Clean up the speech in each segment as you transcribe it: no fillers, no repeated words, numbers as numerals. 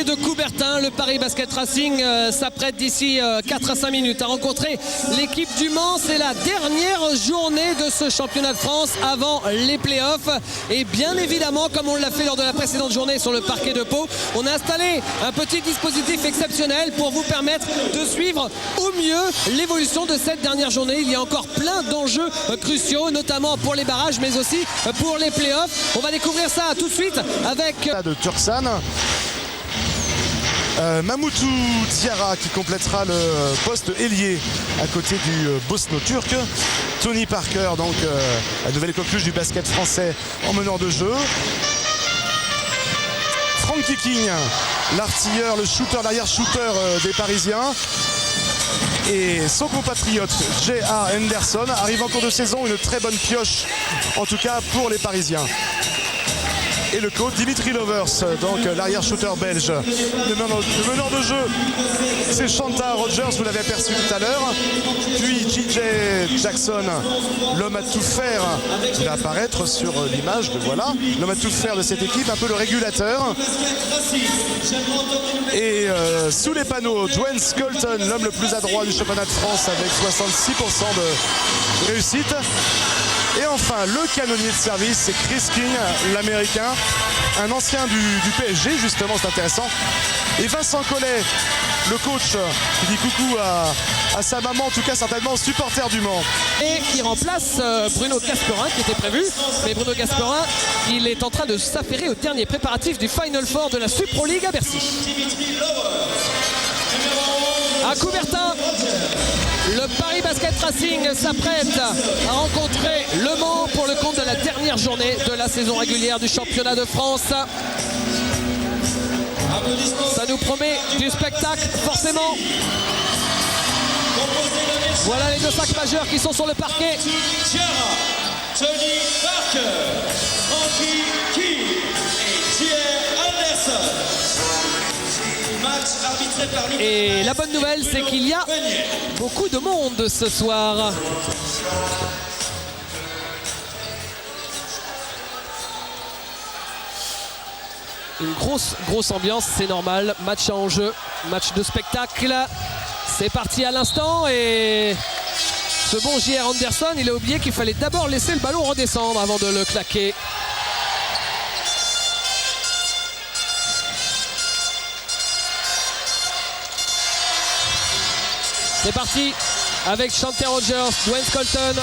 parquet de Coubertin. Le Paris Basket Racing s'apprête d'ici 4 à 5 minutes à rencontrer l'équipe du Mans. C'est la dernière journée de ce championnat de France avant les playoffs. Et bien évidemment, comme on l'a fait lors de la précédente journée sur le parquet de Pau, on a installé un petit dispositif exceptionnel pour vous permettre de suivre au mieux l'évolution de cette dernière journée. Il y a encore plein d'enjeux cruciaux, notamment pour les barrages, mais aussi pour les playoffs. On va découvrir ça tout de suite avec de Turksan. Mamoutou Diarra qui complétera le poste ailier à côté du bosno-turc. Tony Parker, donc la nouvelle coqueluche du basket français en meneur de jeu. Frankie King, l'artilleur, le shooter, l'arrière-shooter des Parisiens. Et son compatriote J.A. Henderson arrive en cours de saison, une très bonne pioche en tout cas pour les Parisiens. Et le coach Dimitri Lovers, donc l'arrière-shooter belge. Le meneur de jeu, c'est Shanta Rogers, vous l'avez aperçu tout à l'heure. Puis J.J. Jackson, l'homme à tout faire, qui va apparaître sur l'image, voilà. L'homme à tout faire de cette équipe, un peu le régulateur. Et sous les panneaux, Dwayne Scolton, l'homme le plus adroit du championnat de France avec 66% de réussite. Et enfin, le canonnier de service, c'est Chris King, l'américain, un ancien du PSG, justement, c'est intéressant. Et Vincent Collet, le coach, qui dit coucou à sa maman, en tout cas certainement supporter du Mans. Et qui remplace Bruno Gasperin, qui était prévu. Mais Bruno Gasperin, il est en train de s'affairer au dernier préparatif du Final Four de la Supro League à Bercy. À Coubertin, le Paris Basket Racing s'apprête à rencontrer Le Mans pour le compte de la dernière journée de la saison régulière du championnat de France. Ça nous promet du spectacle, forcément. Voilà les deux sacs majeurs qui sont sur le parquet. Tony Parker, Frankie King et J.A. Henderson. Et la bonne nouvelle, c'est qu'il y a beaucoup de monde ce soir. Une grosse ambiance, c'est normal. Match à enjeu, match de spectacle. C'est parti à l'instant et ce bon J.R. Anderson, il a oublié qu'il fallait d'abord laisser le ballon redescendre avant de le claquer. C'est parti avec Shanta Rogers, Dwayne Scolton,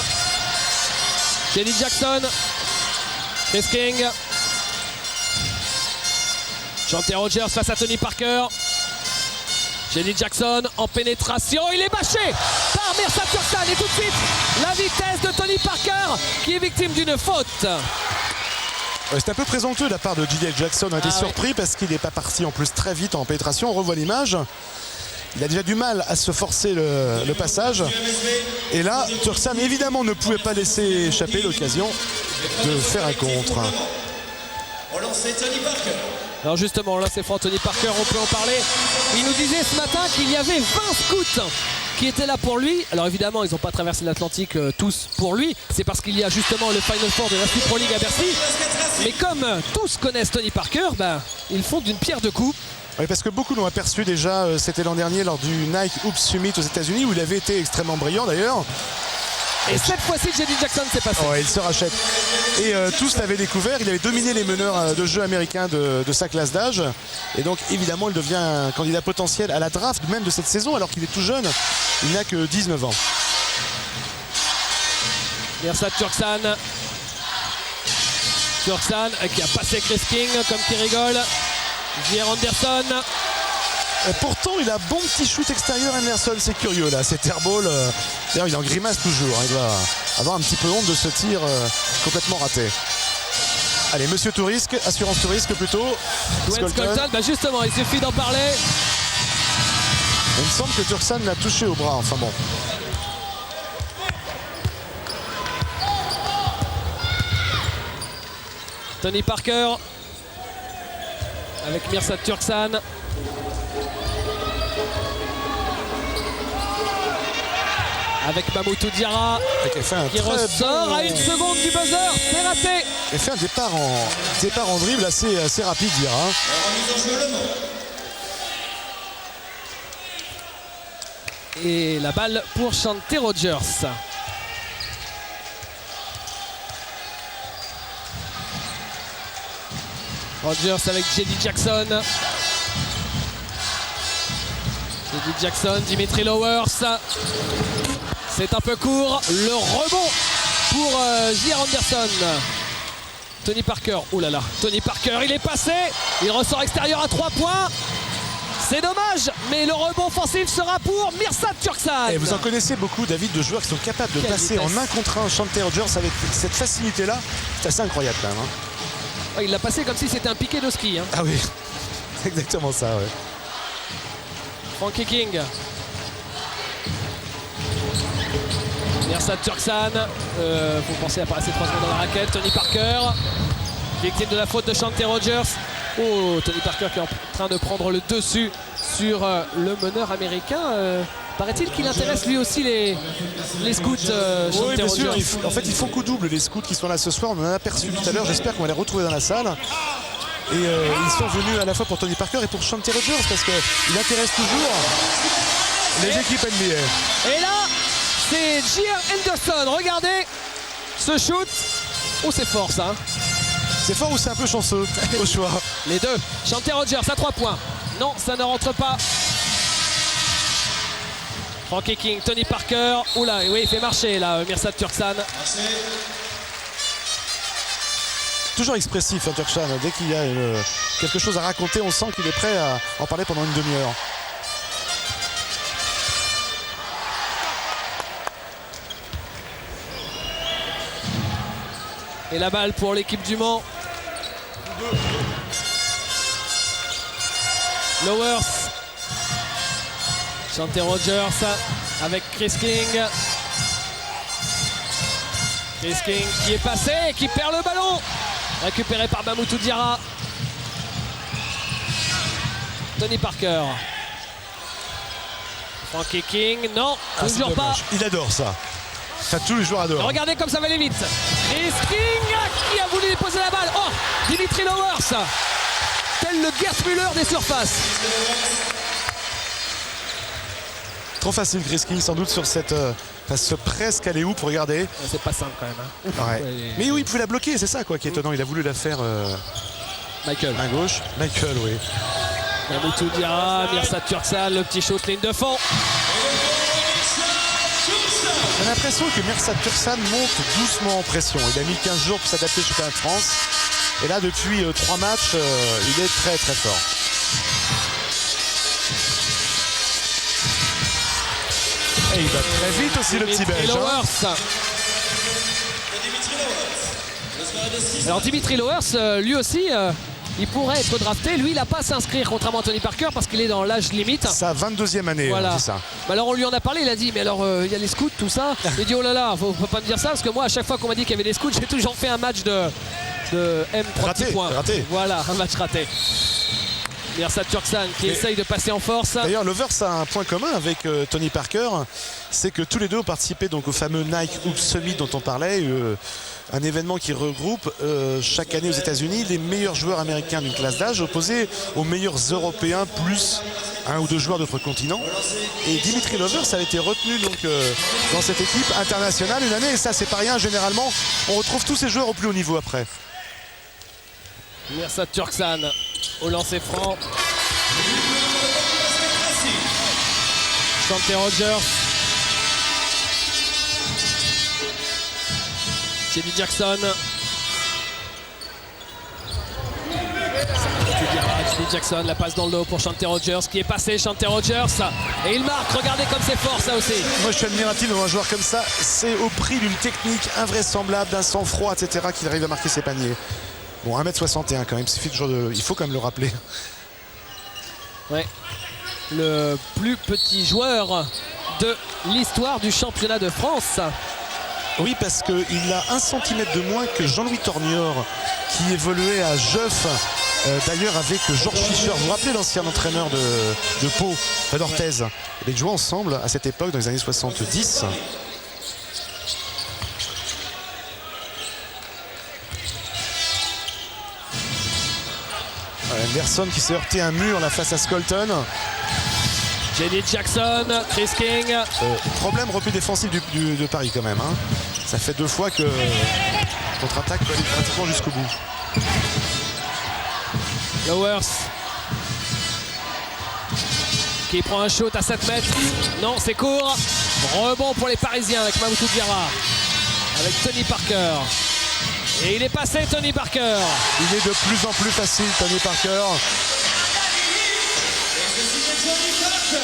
J.D. Jackson, Chris King. Shanta Rogers face à Tony Parker. J.D. Jackson en pénétration, il est bâché par Mirsad Turksan. Et tout de suite, la vitesse de Tony Parker qui est victime d'une faute. C'est un peu présomptueux de la part de J.D. Jackson. On a été surpris parce qu'il n'est pas parti en plus très vite en pénétration. On revoit l'image. Il a déjà du mal à se forcer le passage. Et là, Turksan évidemment ne pouvait pas laisser échapper l'occasion de faire un contre. Alors justement, là c'est Tony Parker, on peut en parler. Il nous disait ce matin qu'il y avait 20 scouts qui étaient là pour lui. Alors évidemment, ils n'ont pas traversé l'Atlantique tous pour lui. C'est parce qu'il y a justement le Final Four de la Supro League à Bercy. Mais comme tous connaissent Tony Parker, ils font d'une pierre deux coups. Oui, parce que beaucoup l'ont aperçu déjà, c'était l'an dernier lors du Nike Hoops Summit aux États-Unis où il avait été extrêmement brillant d'ailleurs. Et cette fois-ci, J.D. Jackson s'est passé. Ouais, il se rachète. Et tous l'avaient découvert, il avait dominé les meneurs de jeu américains de sa classe d'âge. Et donc évidemment, il devient un candidat potentiel à la draft même de cette saison alors qu'il est tout jeune. Il n'a que 19 ans. Mirsad Turksan. Turksan qui a passé Chris King comme qui rigole. J.R. Anderson. Et pourtant, il a bon petit shoot extérieur, Anderson. C'est curieux là, cet airball. D'ailleurs, il en grimace toujours. Il va avoir un petit peu honte de ce tir complètement raté. Allez, monsieur tout risque, assurance tout risque plutôt. Dwayne Scolton, justement, il suffit d'en parler. Il me semble que Turksan l'a touché au bras. Enfin bon. Tony Parker avec Mirsad Turksan. Avec Mamoutou Diarra qui ressort à 1 seconde du buzzer. C'est raté. Il fait un départ en dribble assez rapide, Diarra. Et la balle pour Shante Rogers. Rogers avec J.D. Jackson. J.D. Jackson, Dimitri Lowers. C'est un peu court. Le rebond pour J.R. Anderson. Tony Parker. Oh là là. Tony Parker, il est passé. Il ressort extérieur à 3 points. C'est dommage, mais le rebond offensif sera pour Mirsad Turksan. Et vous en connaissez beaucoup, David, de joueurs qui sont capables de passer en 1 contre 1 Shante Rogers avec cette facilité-là. C'est assez incroyable quand même. Oh, il l'a passé comme si c'était un piqué de ski. Hein. Ah oui, c'est exactement ça, ouais. Frankie King. Mirsad Turksan. Faut penser à passer 3 secondes dans la raquette. Tony Parker. Victime de la faute de Shante Rogers. Oh, Tony Parker qui est en train de prendre le dessus sur le meneur américain. Paraît-il qu'il intéresse lui aussi les scouts. Oui, bien sûr. En fait, ils font coup double, les scouts qui sont là ce soir. On en a aperçu tout à l'heure. J'espère qu'on va les retrouver dans la salle. Et ils sont venus à la fois pour Tony Parker et pour Shante Rogers parce qu'il intéresse toujours les équipes NBA. Et là, c'est J.R. Anderson. Regardez ce shoot. Oh, c'est fort ça. C'est fort ou c'est un peu chanceux au choix? Les deux. Shante Rogers à 3 points. Non, ça ne rentre pas. Frankie King, Tony Parker. Oula, oui, il fait marcher là, Mirsad Turksan. Toujours expressif, hein, Turksan. Dès qu'il y a quelque chose à raconter, on sent qu'il est prêt à en parler pendant une demi-heure. Et la balle pour l'équipe du Mans. Lowers. Shante Rogers avec Chris King. Chris King qui est passé et qui perd le ballon. Récupéré par Mamoudou Diarra. Tony Parker. Frankie King, non, toujours pas. Il adore ça. Ça, tous les joueurs adorent. Regardez comme ça va aller vite. Chris King qui a voulu déposer la balle. Oh, Dimitri Lowers. Tel le Gert Müller des surfaces. Trop facile, Chris King, sans doute sur cette ce presque alley-oop. Pour regarder. C'est pas simple quand même. Hein. Ouais. Mais oui, il pouvait la bloquer, c'est ça quoi qui est étonnant. Il a voulu la faire Michael. main gauche. Michael, oui. Mamoudou Diarra, Mirsad Turksan, le petit shoot ligne de fond. J'ai l'impression que Mirsad Turksan monte doucement en pression. Il a mis 15 jours pour s'adapter au championnat de France. Et là, depuis 3 matchs, il est très très fort. Et il va très vite aussi, le petit Belge. Hein. Alors Dimitri Lowers, lui aussi, il pourrait être drafté. Lui, il n'a pas à s'inscrire, contrairement à Tony Parker, parce qu'il est dans l'âge limite. Sa 22e année, voilà. C'est ça. Bah alors on lui en a parlé, il a dit, mais alors il y a les scouts, tout ça. Il dit, oh là là, faut pas me dire ça, parce que moi, à chaque fois qu'on m'a dit qu'il y avait des scouts, j'ai toujours fait un match de M3 raté, points. Raté. Voilà, un match raté. Mirsad Turksan qui essaye de passer en force. D'ailleurs, Lovers a un point commun avec Tony Parker, c'est que tous les deux ont participé donc, au fameux Nike Hoop Summit dont on parlait, un événement qui regroupe chaque année aux États-Unis les meilleurs joueurs américains d'une classe d'âge opposés aux meilleurs Européens plus 1 ou 2 joueurs d'autres continents. Et Dimitri Lovers a été retenu donc, dans cette équipe internationale une année, et ça c'est pas rien. Généralement, on retrouve tous ces joueurs au plus haut niveau après. Mirsad Turksan au lancer franc. Shante Rogers. J.D. Jackson. J.D. Jackson, la passe dans le dos pour Shante Rogers qui est passé. Shante Rogers. Et il marque. Regardez comme c'est fort ça aussi. Moi je suis admiratif d'un joueur comme ça. C'est au prix d'une technique invraisemblable, d'un sang-froid, etc. qu'il arrive à marquer ses paniers. Bon, 1m61 quand même, il faut quand même le rappeler. Ouais. Le plus petit joueur de l'histoire du championnat de France. Oui, parce qu'il a 1 cm de moins que Jean-Louis Tornior, qui évoluait à Jeuf, d'ailleurs avec Georges Fischer. Vous vous rappelez l'ancien entraîneur de Pau, d'Orthez. Ils jouaient ensemble à cette époque, dans les années 70. Anderson qui s'est heurté à un mur là face à Skolton. Jenny Jackson, Chris King. Problème repli défensif de Paris quand même. Hein. Ça fait 2 fois que contre-attaque peut aller pratiquement jusqu'au bout. Lowers qui prend un shoot à 7 mètres. Non, c'est court. Rebond pour les Parisiens avec Mamoudou Diarra. Avec Tony Parker. Et il est passé, Tony Parker. Il est de plus en plus facile, Tony Parker.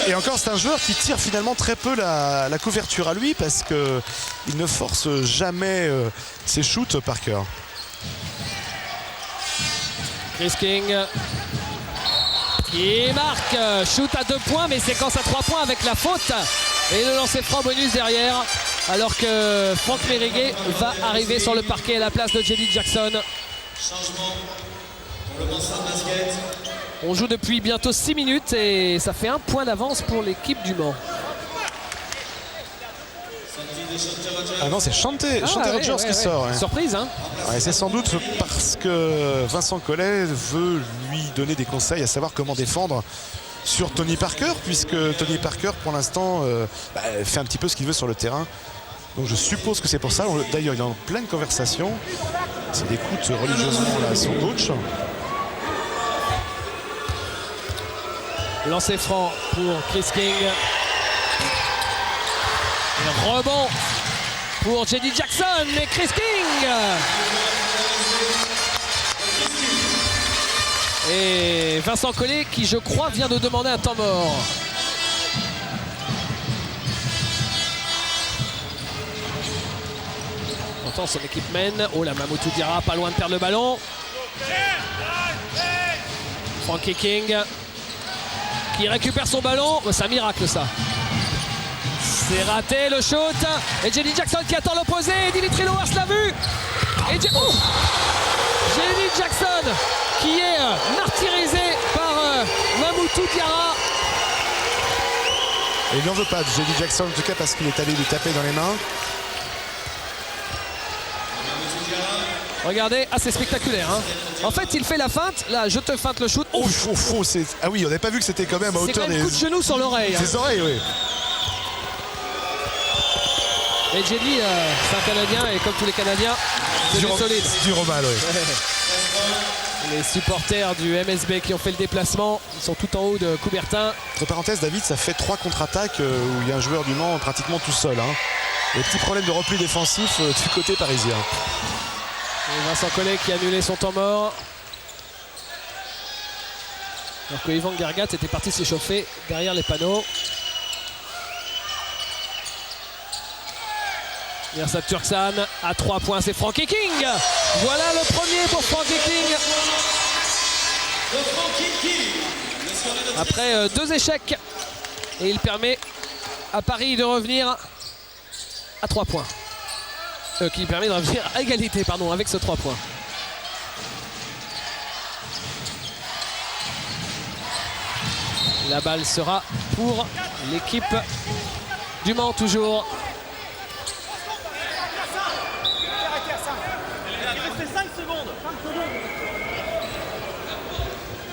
Et encore, c'est un joueur qui tire finalement très peu la couverture à lui parce qu'il ne force jamais ses shoots, Parker. Chris King qui marque. Shoot à 2 points, mais séquence à 3 points avec la faute. Et le lancer franc bonus derrière. Alors que Franck Meriguet va arriver sur le parquet à la place de Jenny Jackson. Changement pour le Mans Basket. On joue depuis bientôt 6 minutes et ça fait 1 point d'avance pour l'équipe du Mans. Ah non, c'est Chanté Rogers qui sort. Ouais. Surprise, hein. Ouais, c'est sans doute parce que Vincent Collet veut lui donner des conseils, à savoir comment défendre sur Tony Parker, puisque Tony Parker, pour l'instant, fait un petit peu ce qu'il veut sur le terrain. Donc je suppose que c'est pour ça. D'ailleurs, il est en pleine conversation. Il écoute religieusement là, son coach. Lancer franc pour Chris King. Et rebond pour Jenny Jackson et Chris King. Et Vincent Collet qui, je crois, vient de demander un temps mort. Pourtant, son équipe mène. Oh là, Mamoudou Diarra pas loin de perdre le ballon. Frankie King qui récupère son ballon. C'est un miracle, ça. C'est raté le shoot. Et Jenny Jackson qui attend l'opposé. Dimitri Lowers l'a vu. Et Jenny Jackson qui est martyrisé par Mamoudou Diarra. Et il n'en veut pas de Jenny Jackson, en tout cas parce qu'il est allé lui taper dans les mains. Regardez, c'est spectaculaire. Hein. En fait, il fait la feinte. Là, je te feinte le shoot. Ah oui, on n'avait pas vu que c'était quand même à hauteur des coups de genou sur l'oreille. Des oreilles, oui. Et Jenny, c'est un Canadien, et comme tous les Canadiens, c'est du solide. Dur au mal, oui. Les supporters du MSB qui ont fait le déplacement, ils sont tout en haut de Coubertin. Entre parenthèses, David, ça fait 3 contre-attaques où il y a un joueur du Mans pratiquement tout seul. Hein. Et petit problème de repli défensif du côté parisien. Et Vincent Collet qui a annulé son temps mort. Alors que Yvan Gargat était parti s'échauffer derrière les panneaux. Mirsad Turksan à 3 points, c'est Frankie King. Voilà le premier pour Frankie King. Après 2 échecs. Et il permet à Paris de revenir à 3 points. Qui permet de revenir à égalité, pardon, avec ce 3 points. La balle sera pour l'équipe du Mans toujours.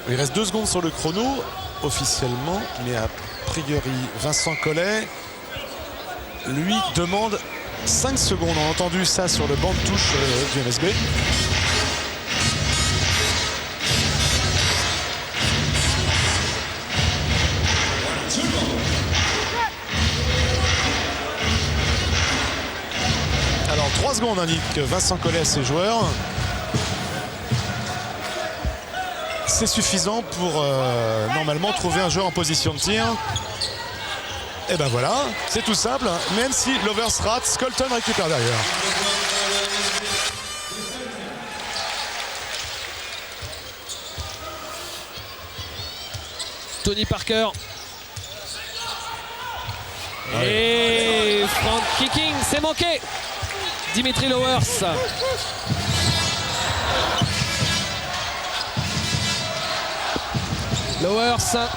Il reste 2 secondes sur le chrono, officiellement, mais a priori, Vincent Collet, lui, demande 5 secondes. On a entendu ça sur le banc de touche du MSB. Alors 3 secondes indique Vincent Collet à ses joueurs. C'est suffisant pour normalement trouver un joueur en position de tir. Et ben voilà, c'est tout simple. Même si Lovers rate, Skolton récupère derrière. Tony Parker. Et Frankie King, c'est manqué. Dimitri Lowers. Lowers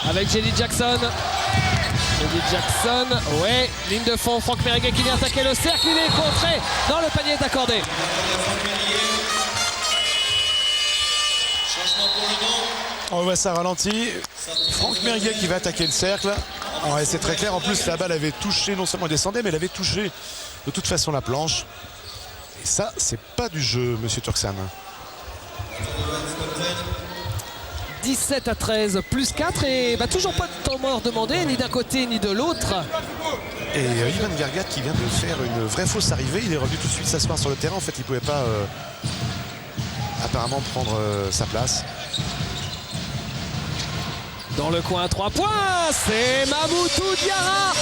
avec Jenny Jackson. Jenny Jackson, ouais, ligne de fond, Franck Meriguet qui vient attaquer le cercle, il est contré dans le panier est accordé. Changement pour le Mans. On voit ça ralenti. Franck Merguet qui va attaquer le cercle. Ouais, c'est très clair. En plus, la balle avait touché, non seulement elle descendait, mais elle avait touché de toute façon la planche. Et ça, c'est pas du jeu, monsieur Turksan. 17-13, plus 4 et toujours pas de temps mort demandé, ni d'un côté ni de l'autre. Et Ivan Gargat qui vient de faire une vraie fausse arrivée. Il est revenu tout de suite s'asseoir sur le terrain. En fait, il ne pouvait pas apparemment prendre sa place. Dans le coin, 3 points, c'est Mamoutou Diarra.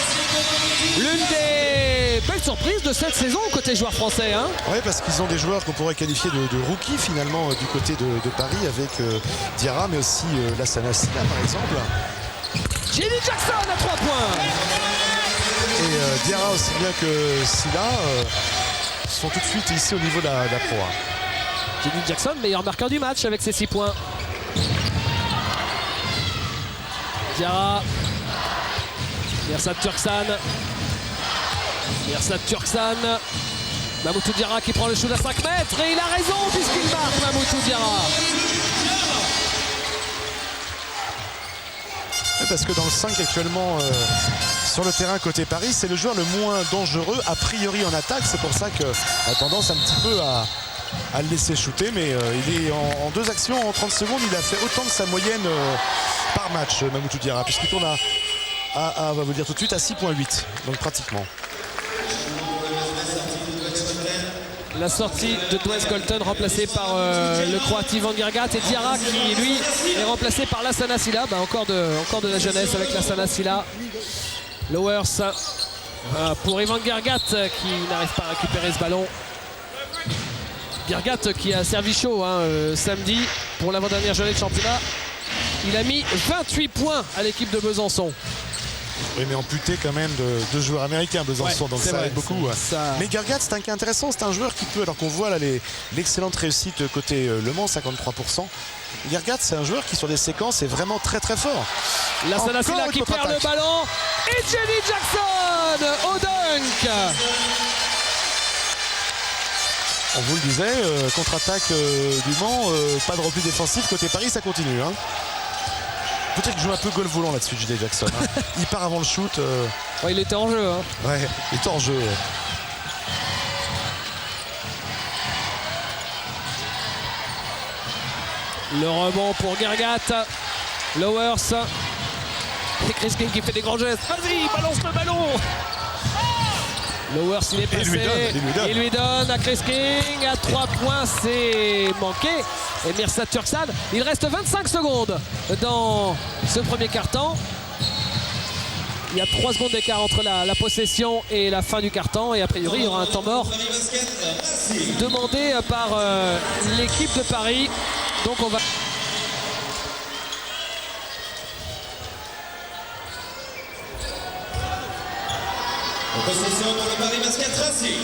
L'une des belles surprises de cette saison côté joueurs français. Hein. Oui, parce qu'ils ont des joueurs qu'on pourrait qualifier de rookies finalement du côté de Paris avec Diarra, mais aussi Lassana Sina par exemple. Jenny Jackson à 3 points. Et Diarra aussi bien que Sina sont tout de suite ici au niveau de la Pro A. Jenny Jackson, meilleur marqueur du match avec ses 6 points. Diarra, Mirsad Turksan, Mamoutou Diarra qui prend le shoot à 5 mètres et il a raison puisqu'il marque Mamoutou Diarra. Parce que dans le 5 actuellement sur le terrain côté Paris, c'est le joueur le moins dangereux a priori en attaque. C'est pour ça qu'on a tendance un petit peu à le laisser shooter, mais il est en 2 actions en 30 secondes, il a fait autant de sa moyenne par match, Mamoutou Diarra, puisqu'il tourne on va vous dire tout de suite, à 6,8, donc pratiquement. La sortie de Dwayne Colton remplacé par le Croate Ivan Gargat et Diarra qui lui est remplacé par Lassana Sila. Encore de la jeunesse avec Lassana Sila. Lowers pour Ivan Gargat qui n'arrive pas à récupérer ce ballon. Gargat qui a servi chaud samedi pour l'avant-dernière journée de championnat. Il a mis 28 points à l'équipe de Besançon. Oui, mais amputé quand même de joueurs américains, Besançon, donc ça aide beaucoup. Ça... Mais Gargat, c'est un cas intéressant, c'est un joueur qui peut, alors qu'on voit là l'excellente réussite côté Le Mans, 53%. Gargat, c'est un joueur qui sur des séquences est vraiment très très fort. Lassana Sila qui perd le ballon et Jenny Jackson au dunk. On vous le disait, contre-attaque du Mans, pas de repli défensif côté Paris, ça continue. Hein. Peut-être qu'il joue un peu goal volant là-dessus, J.D. Jackson. Hein. Il part avant le shoot. Ouais, il était en jeu. Hein. Ouais, il était en jeu. Le rebond pour Gargat. Lowers. Et Chris King qui fait des grands gestes. Vas-y, balance le ballon. Lowers, il est passé. Il lui donne à Chris King. À 3 points, c'est manqué. Et Mirsad Turksan. Il reste 25 secondes dans ce premier quart-temps. Il y a 3 secondes d'écart entre la possession et la fin du quart-temps. Et a priori, il y aura un temps mort demandé par l'équipe de Paris. Donc on va... Possession pour le Paris Basket Racing.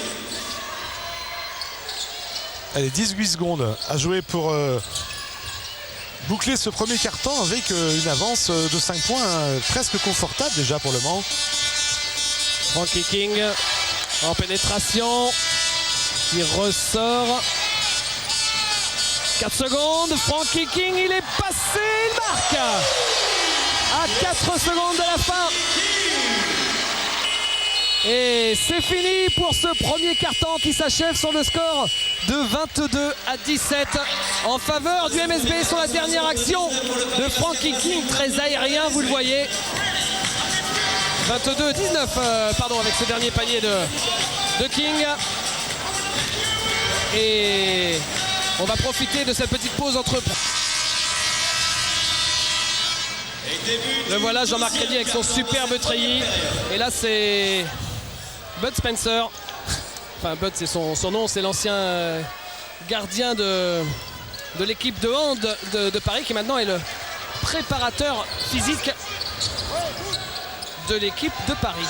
Allez, 18 secondes à jouer pour boucler ce premier quart-temps avec une avance de 5 points presque confortable déjà pour Le Mans. Frankie King en pénétration qui ressort. 4 secondes, Frankie King, il est passé, il marque à 4 secondes de la fin. Et c'est fini pour ce premier quart-temps qui s'achève sur le score de 22-17 en faveur du MSB sur la dernière action de Frankie King, très aérien, vous le voyez. 22-19, pardon, avec ce dernier panier de King. Et on va profiter de cette petite pause entre... Le voilà, Jean-Marc Crédy avec son superbe treillis. Et là, c'est Bud Spencer. Enfin, Bud, c'est son nom. C'est l'ancien gardien de l'équipe de hand de Paris, qui maintenant est le préparateur physique de l'équipe de Paris.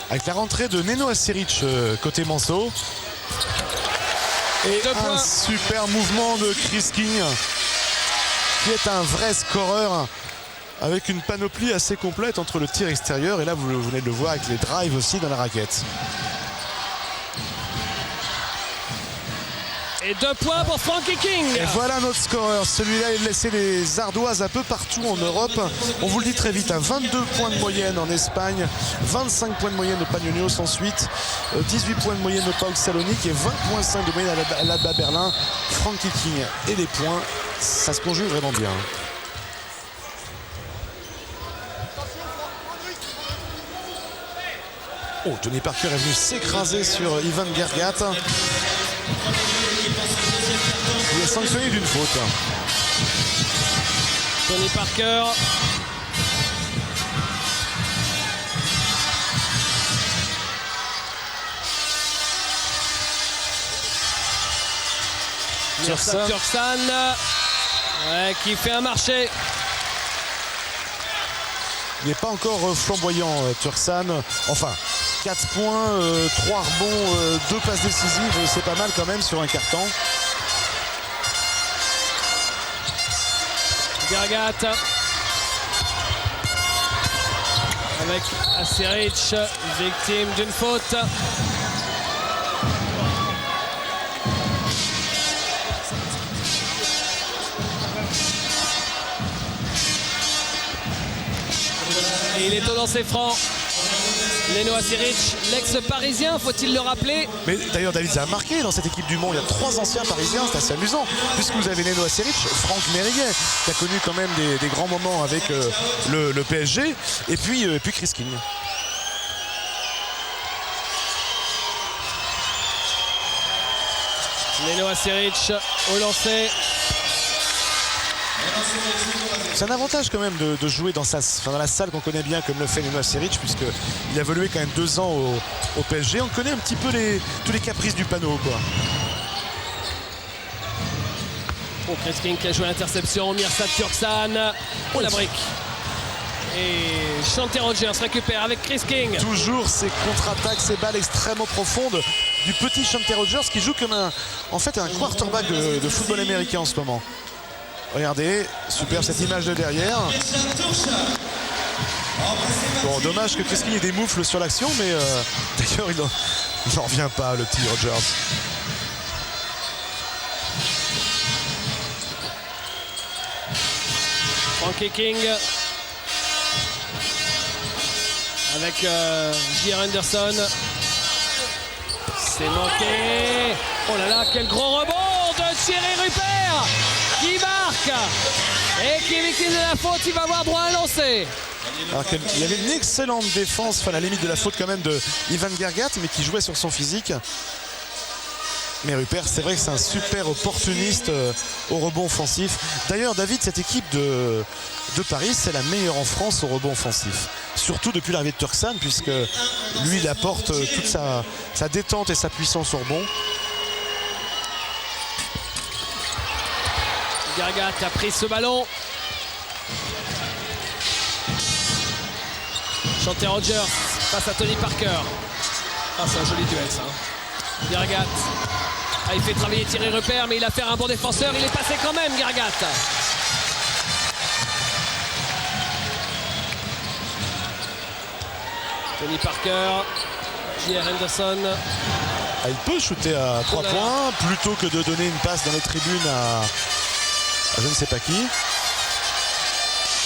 Avec la rentrée de Neno Aseric côté Manceau. Et un super mouvement de Chris King, qui est un vrai scoreur avec une panoplie assez complète entre le tir extérieur et là vous venez de le voir avec les drives aussi dans la raquette. Et 2 points pour Frankie King. Et voilà notre scoreur. Celui-là, il laissait les ardoises un peu partout en Europe. On vous le dit très vite, à 22 points de moyenne en Espagne, 25 points de moyenne au Panionios ensuite, 18 points de moyenne au PAOK Salonique et 20,5 de moyenne à l'Alba Berlin. Frankie King et les points, ça se conjugue vraiment bien. Oh, Tony Parker est venu s'écraser sur Ivan Gergat. Il est sanctionné d'une faute. Tony Parker. Turksan qui fait un marché. Il n'est pas encore flamboyant, Turksan. Enfin, 4 points, 3 rebonds, 2 passes décisives, c'est pas mal quand même sur un carton. Gergat avec Aseric, victime d'une faute. Et il est au lancer franc. Leno Aseric, l'ex-parisien, faut-il le rappeler? Mais d'ailleurs, David, ça a marqué dans cette équipe du Mans. Il y a 3 anciens parisiens, c'est assez amusant. Puisque vous avez Leno Aseric, Franck Meriguet, qui a connu quand même des grands moments avec le PSG. Et puis Chris King. Leno Aseric au lancer. C'est un avantage quand même de jouer dans la salle qu'on connaît bien comme le fait Leno Aseric, puisqu'il a évolué quand même 2 ans au PSG. On connaît un petit peu tous les caprices du panneau, quoi. Oh, Chris King qui a joué l'interception, Mirsad Turksan. Oh, la brique. Et Shanté Rogers récupère avec Chris King. Toujours ces contre-attaques, ces balles extrêmement profondes du petit Shanté Rogers qui joue comme un quarterback de football américain en ce moment. Regardez, super cette image de derrière. Bon, dommage que Chris King ait des moufles sur l'action, mais d'ailleurs il n'en revient pas, le petit Rogers. Frankie King avec J.R. Anderson. C'est manqué. Oh là là, quel gros rebond de Thierry Rupert qui marque et qui est victime de la faute. Il va avoir droit à un lancer. Alors qu'il avait une excellente défense, enfin la limite de la faute quand même de Ivan Gergat, mais qui jouait sur son physique. Mais Rupert, c'est vrai que c'est un super opportuniste au rebond offensif. D'ailleurs, David, cette équipe de Paris, c'est la meilleure en France au rebond offensif. Surtout depuis l'arrivée de Turksan, puisque lui, il apporte toute sa détente et sa puissance au rebond. Gergat a pris ce ballon. Shanté Rogers face à Tony Parker. Ah, c'est un joli duel, ça. Gergat. Ah, il fait travailler Thierry Rupert, mais il a fait un bon défenseur. Il est passé quand même, Gergat. Tony Parker. J.R. Anderson. Ah, il peut shooter à 3 points plutôt que de donner une passe dans les tribunes à je ne sais pas qui.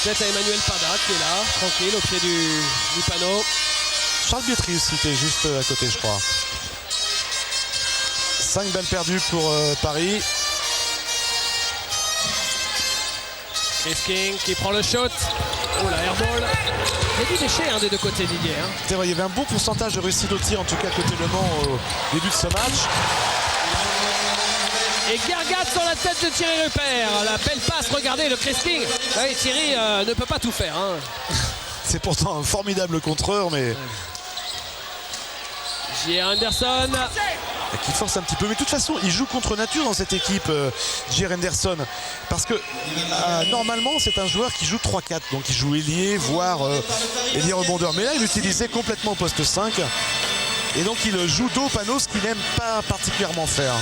Peut-être à Emmanuel Pada qui est là, tranquille, au pied du panneau. Charles Bietri aussi était juste à côté, je crois. 5 balles perdues pour Paris. Chris King qui prend le shot. Oh la airball. Il y a du déchet des deux côtés, Didier. C'est vrai, il y avait un bon pourcentage de réussite au tir, en tout cas côté Le Mans au début de ce match. Et Gergat sur la tête de Thierry Rupert. La belle passe, regardez le Chris King. Oui, Thierry ne peut pas tout faire. C'est pourtant un formidable contreur, mais... J.R. Anderson. Qui force un petit peu. Mais de toute façon, il joue contre nature dans cette équipe, J.R. Anderson. Parce que normalement, c'est un joueur qui joue 3-4. Donc il joue ailier, voire ailier rebondeur. Mais là, il utilisait complètement poste 5. Et donc il joue dos au panneau, ce qu'il n'aime pas particulièrement faire.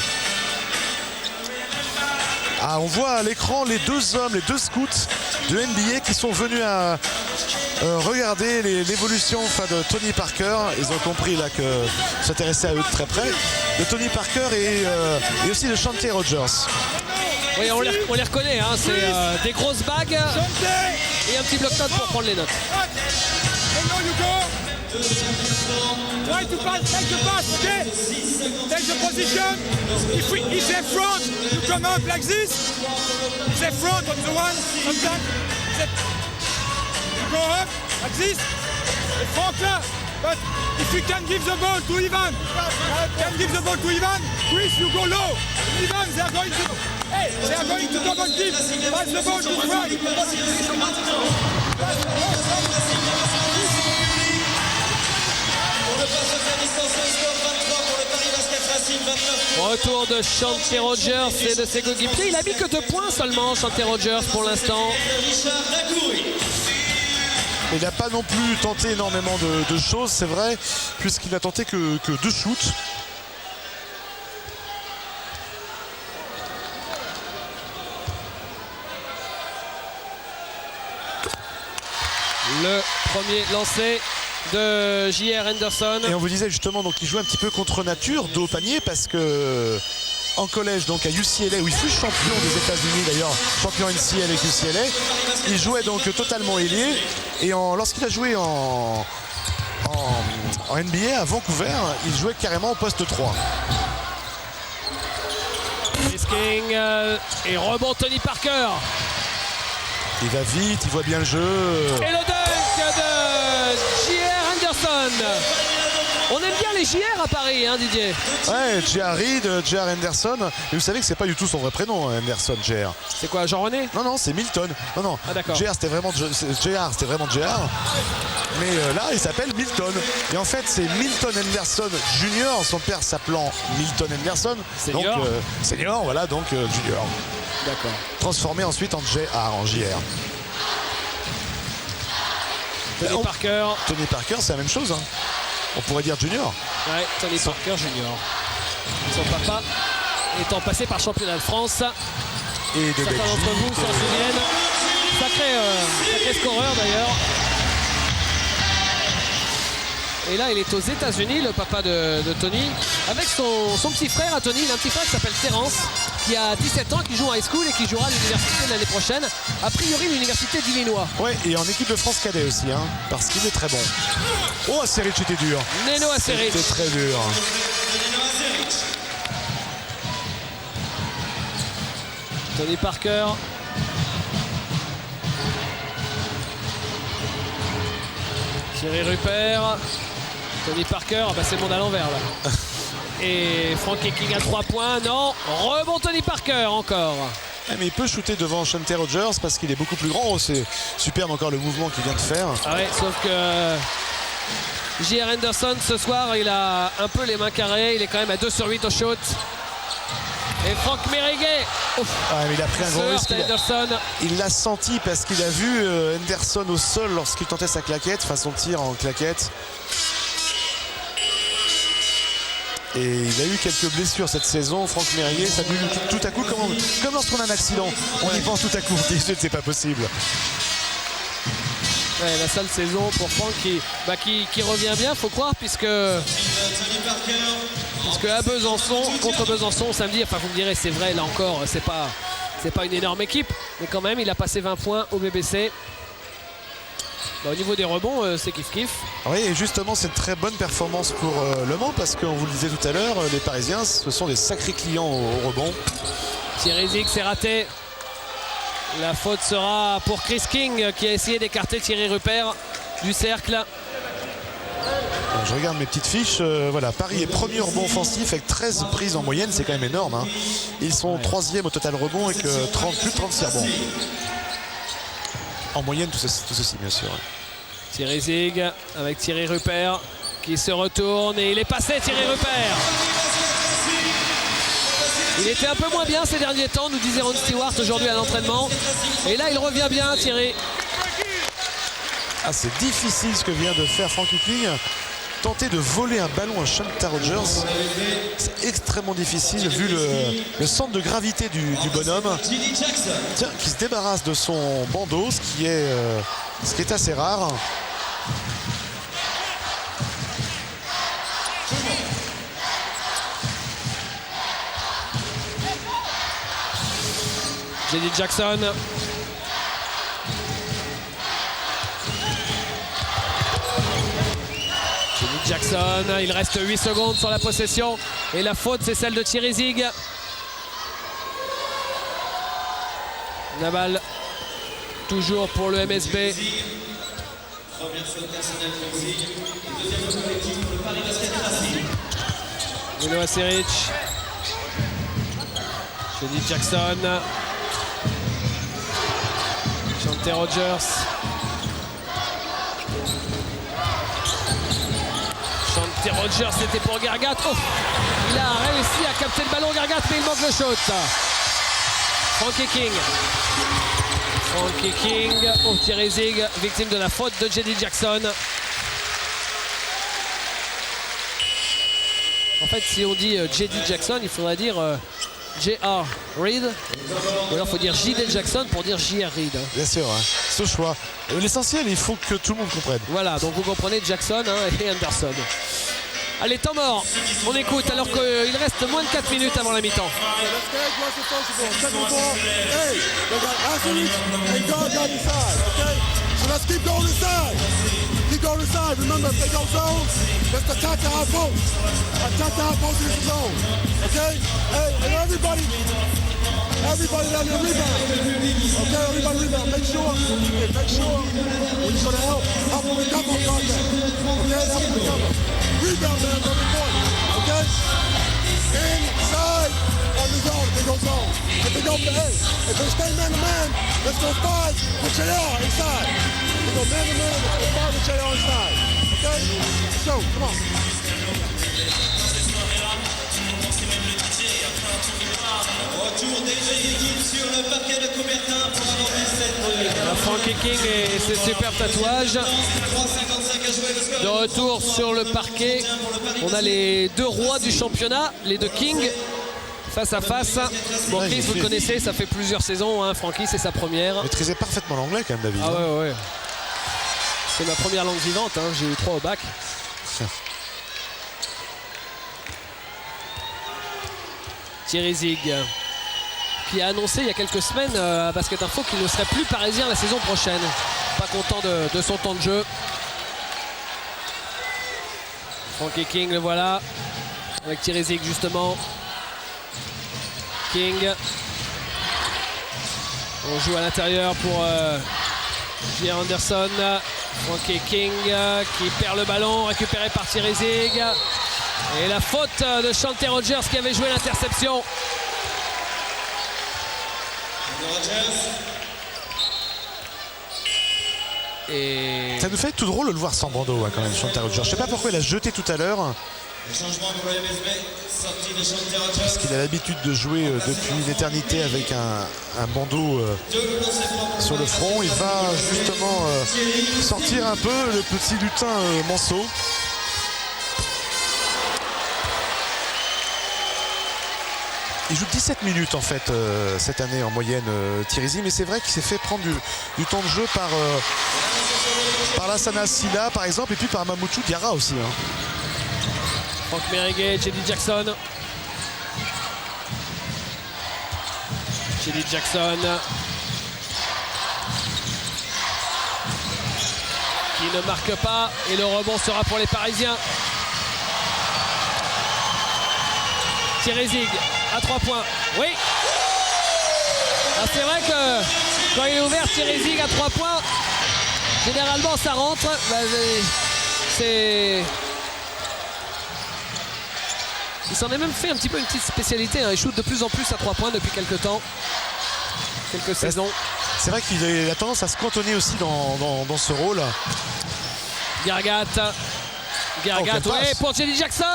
Ah, on voit à l'écran les 2 hommes, les 2 scouts de NBA qui sont venus à regarder l'évolution de Tony Parker. Ils ont compris là que s'intéresser à eux de très près. Tony Parker et aussi de Chanté Rogers. Oui, on les reconnaît, hein, c'est des grosses bagues et un petit bloc-notes pour prendre les notes. Try to pass, take the pass, okay? Take the position. If they're front, you come up like this. If they're front on the one, sometimes you go up like this. Et front là. But if you can give the ball to Ivan, Chris, you go low. Ivan, they are going to double team. Pass the ball to Frank. Retour de Chanté Rogers et de ses coéquipiers. Il a mis que 2 points seulement, Chanté Rogers, pour l'instant. Il n'a pas non plus tenté énormément de choses, c'est vrai, puisqu'il n'a tenté que 2 shoots. Le premier lancé de J.R. Henderson. Et on vous disait justement donc il joue un petit peu contre nature, dos au panier, parce que en collège, donc à UCLA, où il fut champion des États-Unis d'ailleurs, champion NCAA avec UCLA, il jouait donc totalement ailier. Et lorsqu'il a joué en NBA à Vancouver, il jouait carrément au poste 3. Risking et rebond Tony Parker. Il va vite, il voit bien le jeu. Et le dunk de J.R. Henderson. On aime bien les JR à Paris, hein, Didier? Ouais, J.R. Reed, J.R. Henderson. Et vous savez que c'est pas du tout son vrai prénom, Henderson, J.R. C'est quoi, Jean-René? Non, c'est Milton. Non. Ah, d'accord. J.R. c'était vraiment J.R. Mais là, il s'appelle Milton. Et en fait, c'est Milton Henderson Junior, son père s'appelant Milton Henderson. Senior. Donc, senior, voilà, donc Junior. D'accord. Transformé ensuite en J.R., en J.R. Tony Parker. Tony Parker, c'est la même chose, hein. On pourrait dire Junior. Ouais, Tony Parker Junior. Son papa étant passé par championnat de France. Et de Certains Belgique. d'entre vous s'en souviennent. Sacré scoreur d'ailleurs. Et là, il est aux États-Unis, le papa de Tony, avec son petit frère à Tony. Il a un petit frère qui s'appelle Terence, qui a 17 ans, qui joue en high school et qui jouera à l'université l'année prochaine. A priori, l'université d'Illinois. Ouais, et en équipe de France cadet aussi, hein, parce qu'il est très bon. Oh, Aseric était dur. Neno Aseric. C'était très dur. Tony Parker. Thierry Rupert. Tony Parker, c'est mon à l'envers là. Et Frankie King à 3 points, non. Rebond Tony Parker encore. Mais il peut shooter devant Chanté Rogers parce qu'il est beaucoup plus grand. Oh, c'est superbe encore le mouvement qu'il vient de faire. Ah ouais, sauf que J.R. Henderson ce soir, il a un peu les mains carrées. Il est quand même à 2 sur 8 au shoot. Et Franck Meriguet. Mais il a pris un gros risque. Il l'a senti parce qu'il a vu Henderson au sol lorsqu'il tentait sa claquette, enfin son tir en claquette. Et il a eu quelques blessures cette saison, Franck Meriguet. Ça lui tout à coup, comme lorsqu'on a un accident, on y pense tout à coup, on dit c'est pas possible. Ouais, la sale saison pour Franck qui revient bien, faut croire, puisque à Besançon, contre Besançon samedi, enfin vous me direz, c'est vrai, là encore, c'est pas une énorme équipe, mais quand même, il a passé 20 points au BBC. Au niveau des rebonds, c'est kiff-kiff. Oui, et justement, c'est une très bonne performance pour Le Mans, parce qu'on vous le disait tout à l'heure, les Parisiens, ce sont des sacrés clients au rebond. Thierry Zig, c'est raté. La faute sera pour Chris King qui a essayé d'écarter Thierry Rupert du cercle. Alors, je regarde mes petites fiches. Voilà, Paris est premier rebond offensif avec 13 prises en moyenne, c'est quand même énorme, hein. Ils sont 3e au total rebond avec plus de 36 rebonds. En moyenne, tout ceci bien sûr. Thierry Zig avec Thierry Rupert qui se retourne et il est passé, Thierry Rupert. Il était un peu moins bien ces derniers temps, nous disait Ron Stewart aujourd'hui à l'entraînement. Et là, il revient bien, Thierry. Ah, c'est difficile ce que vient de faire Frankie King. Tenter de voler un ballon à Chanté Rogers, c'est extrêmement difficile vu le centre de gravité du bonhomme. Tiens, qui se débarrasse de son bandeau, ce qui est assez rare. J.D. Jackson. J.D. Jackson, il reste 8 secondes sur la possession. Et la faute, c'est celle de Thierry Zig. La balle, toujours pour le MSB. Première faute personnelle pour Zig. Deuxième faute collective pour le Paris Basket Racing. Noah Seric. J.D. Jackson. Chante Rogers. Chante Rogers, c'était pour Gargat. Oh, il a réussi à capter le ballon, Gargat, mais il manque le shot. Frankie King. Frankie King. Oh, Thierry Zig, victime de la faute de J.D. Jackson. En fait, si on dit J.D. Jackson, il faudrait dire J.R. Reid. Ou alors il faut dire J.D. Jackson pour dire J.R. Reid. Bien sûr, hein. Ce choix. L'essentiel, il faut que tout le monde comprenne. Voilà, donc vous comprenez Jackson et Anderson. Allez, temps mort. On écoute alors qu'il reste moins de 4 minutes avant la mi-temps. Let's keep going inside. Keep going inside. Remember, if they go zone, let's attack the high post. Attack the high post in the zone. Okay? Hey, and everybody down there rebound. Okay, everybody rebound. Make sure when you're going to help them recover on contact. Okay, help them recover. Rebound, man, very important. Okay? Inside on the zone, if they go zone. If they go to A. If they stay man-to-man, let's go 5 with JR inside. We go man-to-man, let's go 5 with JR inside. Okay? Let's go, come on. Retour des deux équipes sur le parquet de Coubertin pour aborder cette Frankie King et ses superbes tatouages. 3,55 à jouer le score. De retour sur le parquet, on a les deux rois du championnat, les deux Kings, face à face. Bon, Chris, vous le connaissez, ça fait plusieurs saisons, hein. Frankie, c'est sa première. Maîtrisait parfaitement l'anglais quand même, David. Ah ouais. C'est ma première langue vivante, hein. J'ai eu 3 au bac. Thierry Zig, qui a annoncé il y a quelques semaines à Basket Info qu'il ne serait plus parisien la saison prochaine. Pas content de son temps de jeu. Frankie King, le voilà, avec Thierry Zig justement. King. On joue à l'intérieur pour J.R. Anderson. Frankie King qui perd le ballon, récupéré par Thierry Zig. Et la faute de Chante Rogers qui avait joué l'interception. Et ça nous fait tout drôle de le voir sans bandeau, hein, quand même, Chante Rogers. Je sais pas pourquoi il a jeté tout à l'heure. Le changement pour le MSB, sortie de Chante Rogers. Parce qu'il a l'habitude de jouer depuis une éternité avec un bandeau sur le front. Il va justement sortir un peu le petit lutin Manceau. Il joue 17 minutes en fait cette année en moyenne, Thierry Zig, mais c'est vrai qu'il s'est fait prendre du temps de jeu par Lassana Silla par exemple, et puis par Mamoudou Diarra aussi. Hein. Frank Meriguet, J.D. Jackson. J.D. Jackson. Qui ne marque pas, et le rebond sera pour les Parisiens. Thierry Zig à 3 points. Oui. C'est vrai que quand il est ouvert Thierry Zig à 3 points, généralement ça rentre. Il s'en est même fait un petit peu une petite spécialité. Hein. Il shoot de plus en plus à 3 points depuis quelques temps. Quelques saisons. C'est vrai qu'il a tendance à se cantonner aussi dans ce rôle. Gargat, ouais, pour J.D. Jackson,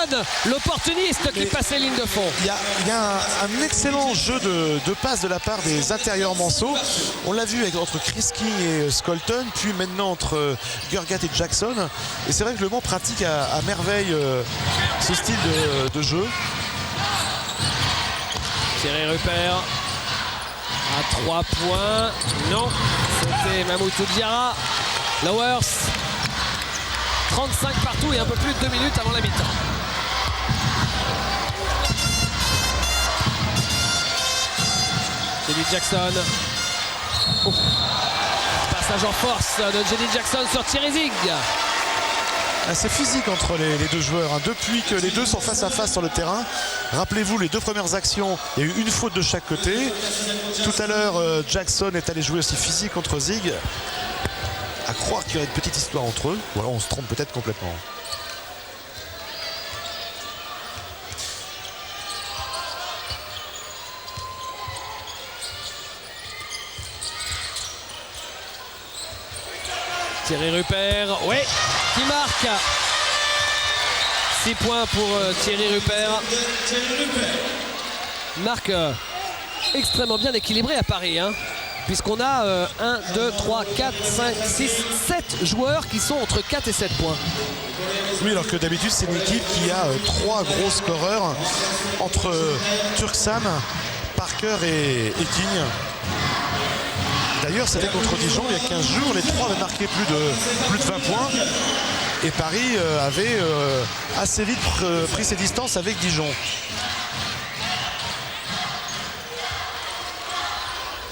l'opportuniste qui passe les lignes de fond. Il y a un excellent jeu de passe de la part des intérieurs Manceau. On l'a vu entre Chris King et Scolton, puis maintenant entre Gurgat et Jackson. Et c'est vrai que Le Mans pratique à merveille ce style de jeu. Thierry Rupert à 3 points. Non, c'était Mamoudou Diarra. Lowers. 35 partout et un peu plus de 2 minutes avant la mi-temps. Jenny Jackson. Ouf. Passage en force de Jenny Jackson sur Thierry Zig. C'est physique entre les deux joueurs, hein. Depuis que les deux sont face à face sur le terrain, rappelez-vous les deux premières actions, il y a eu une faute de chaque côté. Tout à l'heure, Jackson est allé jouer aussi physique contre Zig. À croire qu'il y aurait une petite histoire entre eux, ou alors on se trompe peut-être complètement. Thierry Rupert, oui, qui marque. 6 points pour Thierry Rupert. Marque extrêmement bien équilibré à Paris, hein, puisqu'on a 1, 2, 3, 4, 5, 6, 7 joueurs qui sont entre 4 et 7 points. Oui, alors que d'habitude c'est une équipe qui a 3 gros scoreurs entre Turksan, Parker et King. D'ailleurs, c'était contre Dijon il y a 15 jours. Les 3 avaient marqué plus de 20 points. Et Paris avait assez vite pris ses distances avec Dijon.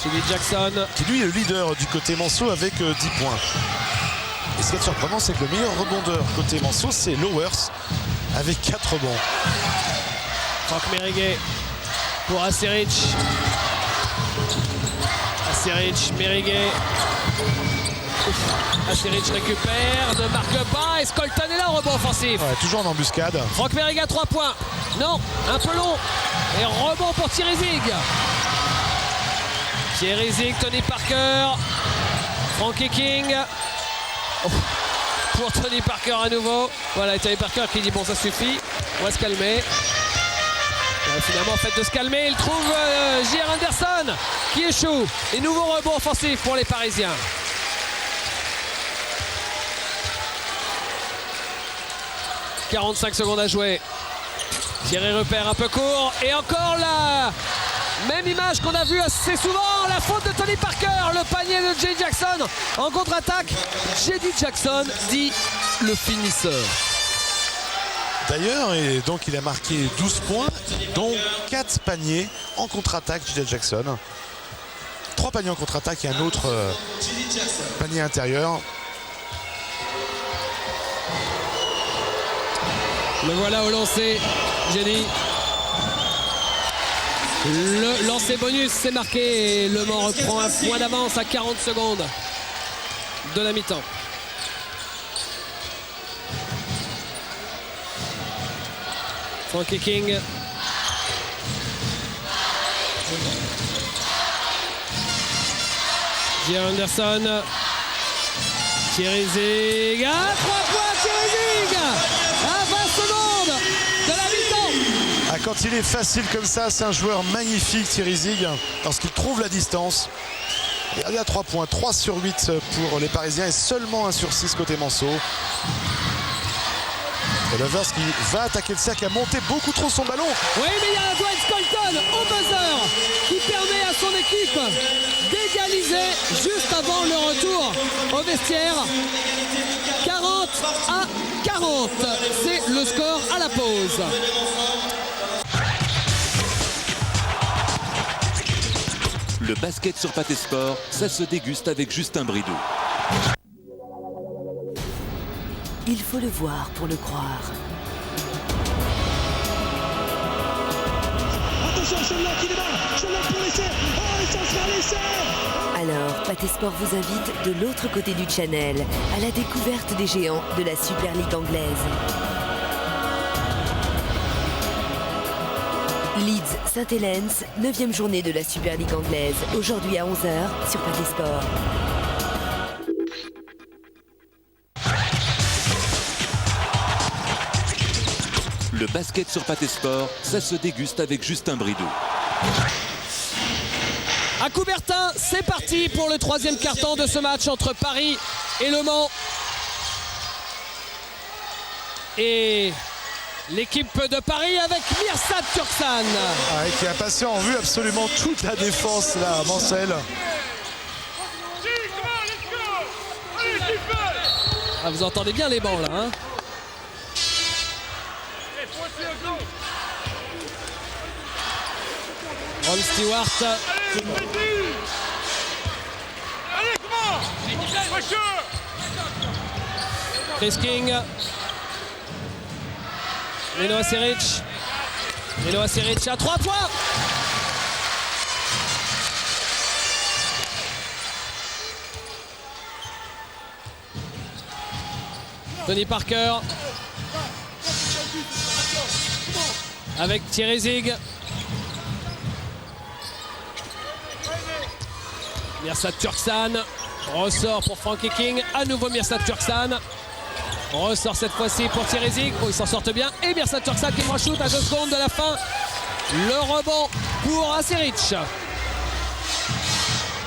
Jenny Jackson. Qui lui est le leader du côté Manceau avec 10 points. Et ce qui est surprenant, c'est que le meilleur rebondeur côté Manceau, c'est Lowers avec 4 rebonds. Franck Meriguet pour Aseric. Aseric, Meriguet. Aseric récupère, ne marque pas et Skolton est là au rebond offensif. Ouais, toujours en embuscade. Franck Meriguet 3 points. Non, un peu long. Et rebond pour Thierry Zig. Thierry Zig, Tony Parker. Frankie King. Oh, pour Tony Parker à nouveau. Voilà, et Tony Parker qui dit bon ça suffit. On va se calmer. Finalement, fait de se calmer, il trouve J.R. Anderson qui échoue. Et nouveau rebond offensif pour les Parisiens. « 45 secondes à jouer. Thierry Rupert un peu court. Et encore la même image qu'on a vue assez souvent. La faute de Tony Parker. Le panier de Jenny Jackson en contre-attaque. Jenny Jackson dit le finisseur. D'ailleurs, et donc il a marqué 12 points, dont 4 paniers en contre-attaque, Jenny Jackson. 3 paniers en contre-attaque et un autre panier intérieur. Le voilà au lancer, Jenny. Le lancer bonus, c'est marqué et Le Mans reprend un point d'avance à 40 secondes de la mi-temps. Frankie King. J.R. Anderson. Thierry Zig. Ah, 3 points Thierry Zig à 20 secondes de la mi-temps. Ah, quand il est facile comme ça, c'est un joueur magnifique, Thierry Zig, lorsqu'il trouve la distance. Il y a 3 points, 3 sur 8 pour les Parisiens et seulement 1 sur 6 côté Manceau. Et Lovers qui va attaquer le cercle, a monté beaucoup trop son ballon. Oui, mais il y a Dwight Skolton au buzzer qui permet à son équipe d'égaliser juste avant le retour au vestiaire. 40 à 40, c'est le score à la pause. Le basket sur Pathé Sport, ça se déguste avec Justin Bridou. Il faut le voir pour le croire. Attention, Chelot qui démarre, Chelot pour l'essai. Oh, et ça sera l'essai. Alors, Pathé Sport vous invite de l'autre côté du channel à la découverte des géants de la Super League anglaise. Leeds Saint-Helens, 9e journée de la Super League anglaise, aujourd'hui à 11h sur Pathé Sport. Le basket sur Pathé Sport, ça se déguste avec Justin Bridou. À Coubertin, c'est parti pour le 3e quart-temps de ce match entre Paris et Le Mans. Et l'équipe de Paris avec Mirsad Turksan. Ah, qui a passé en vue absolument toute la défense là, Mancel. Ah, vous entendez bien les bancs là, hein? Ron Stewart Allez, comment? Chris King. Lino Aseric. Lino Aseric à 3 points. Tony Parker. Avec Thierry Zig. Mirsad Turksan. Ressort pour Frankie King. À nouveau Mirsad Turksan. Ressort cette fois-ci pour Thierry Zig. Oh, ils s'en sortent bien. Et Mirsad Turksan qui prend shoot à 2 secondes de la fin. Le rebond pour Aseric.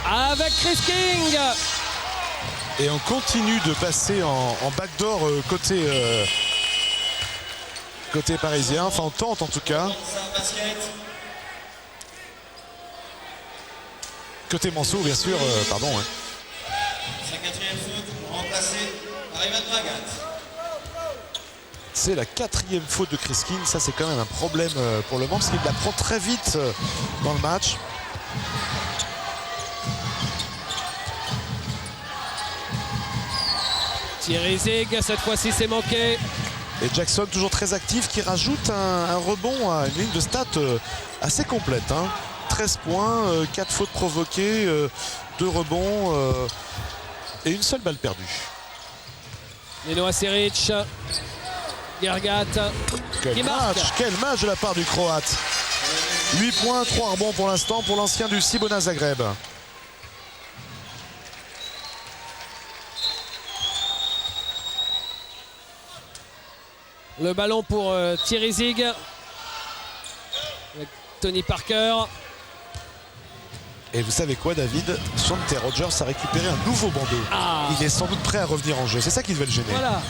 Avec Chris King. Et on continue de passer en backdoor côté parisien. Enfin, on tente en tout cas. Côté Mansour, bien sûr. Pardon. Hein. Sa 4e faute remplacée par Ivan Dragat. C'est la 4e faute de Chris King. Ça, c'est quand même un problème pour le Mans parce qu'il la prend très vite dans le match. Thierry Zig, cette fois-ci c'est manqué. Et Jackson toujours très actif qui rajoute un rebond à une ligne de stats assez complète. Hein. 13 points, 4 fautes provoquées, 2 rebonds et une seule balle perdue. Lino Aseric. Gergat qui marque. Quel match de la part du Croate. 8 points, 3 rebonds pour l'instant pour l'ancien du Cibona Zagreb. Le ballon pour Thierry Zig. Avec Tony Parker. Et vous savez quoi, David? Shante Rogers a récupéré un nouveau bandeau. Ah. Il est sans doute prêt à revenir en jeu. C'est ça qui devait le gêner. Voilà.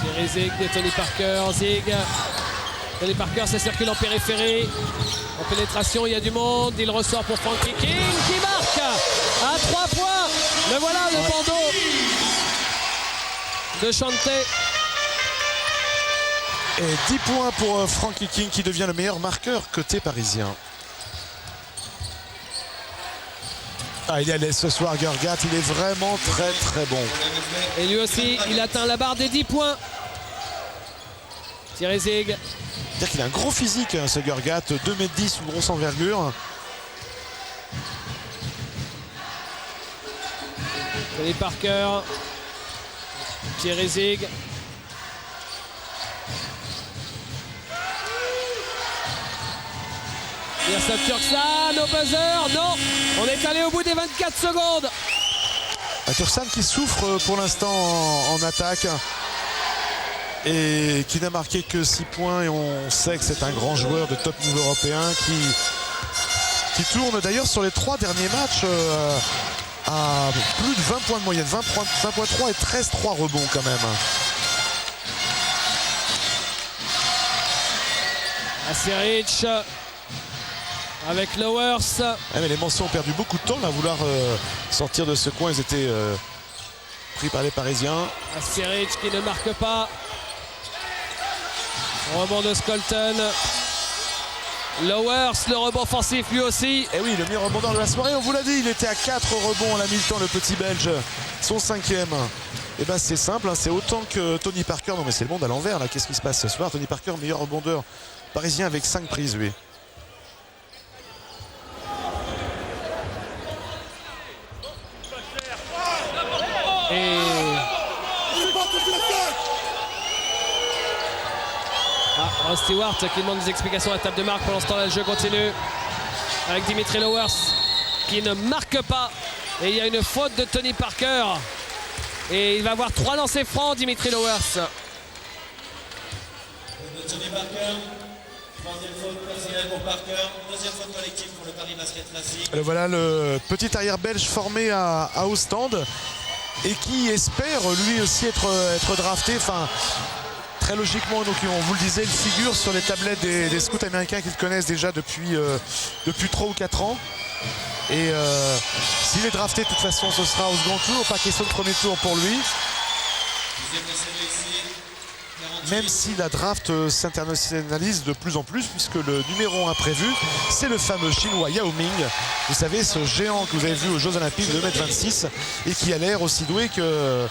Thierry Zig de Tony Parker. Zig. Tony Parker, ça circule en périphérie. En pénétration, il y a du monde. Il ressort pour Frankie King qui marque à 3 points. Le voilà, le bandeau de Shante. Et 10 points pour Frankie King qui devient le meilleur marqueur côté parisien. Ah, il est à l'aise ce soir, Gergat. Il est vraiment très très bon. Et lui aussi, il atteint la barre des 10 points. Thierry Zig. C'est-à-dire qu'il a un gros physique, hein, ce Gergat. 2m10, une grosse envergure. Tony Parker. Thierry Zig. Mirsad Turksan au buzzer. Non, on est allé au bout des 24 secondes. Turksan qui souffre pour l'instant en attaque et qui n'a marqué que 6 points. Et on sait que c'est un grand joueur de top niveau européen qui tourne d'ailleurs sur les 3 derniers matchs à plus de 20 points de moyenne. 20.3 et 13-3 rebonds quand même. Aseric avec Lowers. Ouais, mais les Manceaux ont perdu beaucoup de temps là, à vouloir sortir de ce coin. Ils étaient pris par les Parisiens. Aseric qui ne marque pas. Rebond de Skolton. Lowers, le rebond offensif lui aussi. Et oui, le meilleur rebondeur de la soirée, on vous l'a dit, il était à 4 rebonds à la mi-temps, le petit Belge, son 5e. Et ben c'est simple, hein, c'est autant que Tony Parker. Non mais c'est le monde à l'envers là, qu'est-ce qui se passe ce soir? Tony Parker, meilleur rebondeur parisien avec 5 prises, lui. Et Ross Stewart qui demande des explications à la table de marque. Pendant ce temps-là, le jeu continue avec Dimitri Lowers qui ne marque pas. Et il y a une faute de Tony Parker. Et il va avoir 3 lancers francs, Dimitri Lowers. De Tony Parker. 3e faute personnelle pour Parker. 2e faute collective pour le Paris Basket Racing. Et voilà le petit arrière belge formé à Ostende et qui espère lui aussi être drafté. Enfin, très logiquement, donc on vous le disait, il figure sur les tablettes des scouts américains qui le connaissent déjà depuis 3 ou 4 ans. Et s'il est drafté, de toute façon, ce sera au second tour, pas question de premier tour pour lui. même si la draft s'internationalise de plus en plus, puisque le numéro 1 prévu, c'est le fameux chinois Yao Ming. Vous savez, ce géant que vous avez vu aux Jeux Olympiques de 2,26 m et qui a l'air aussi doué que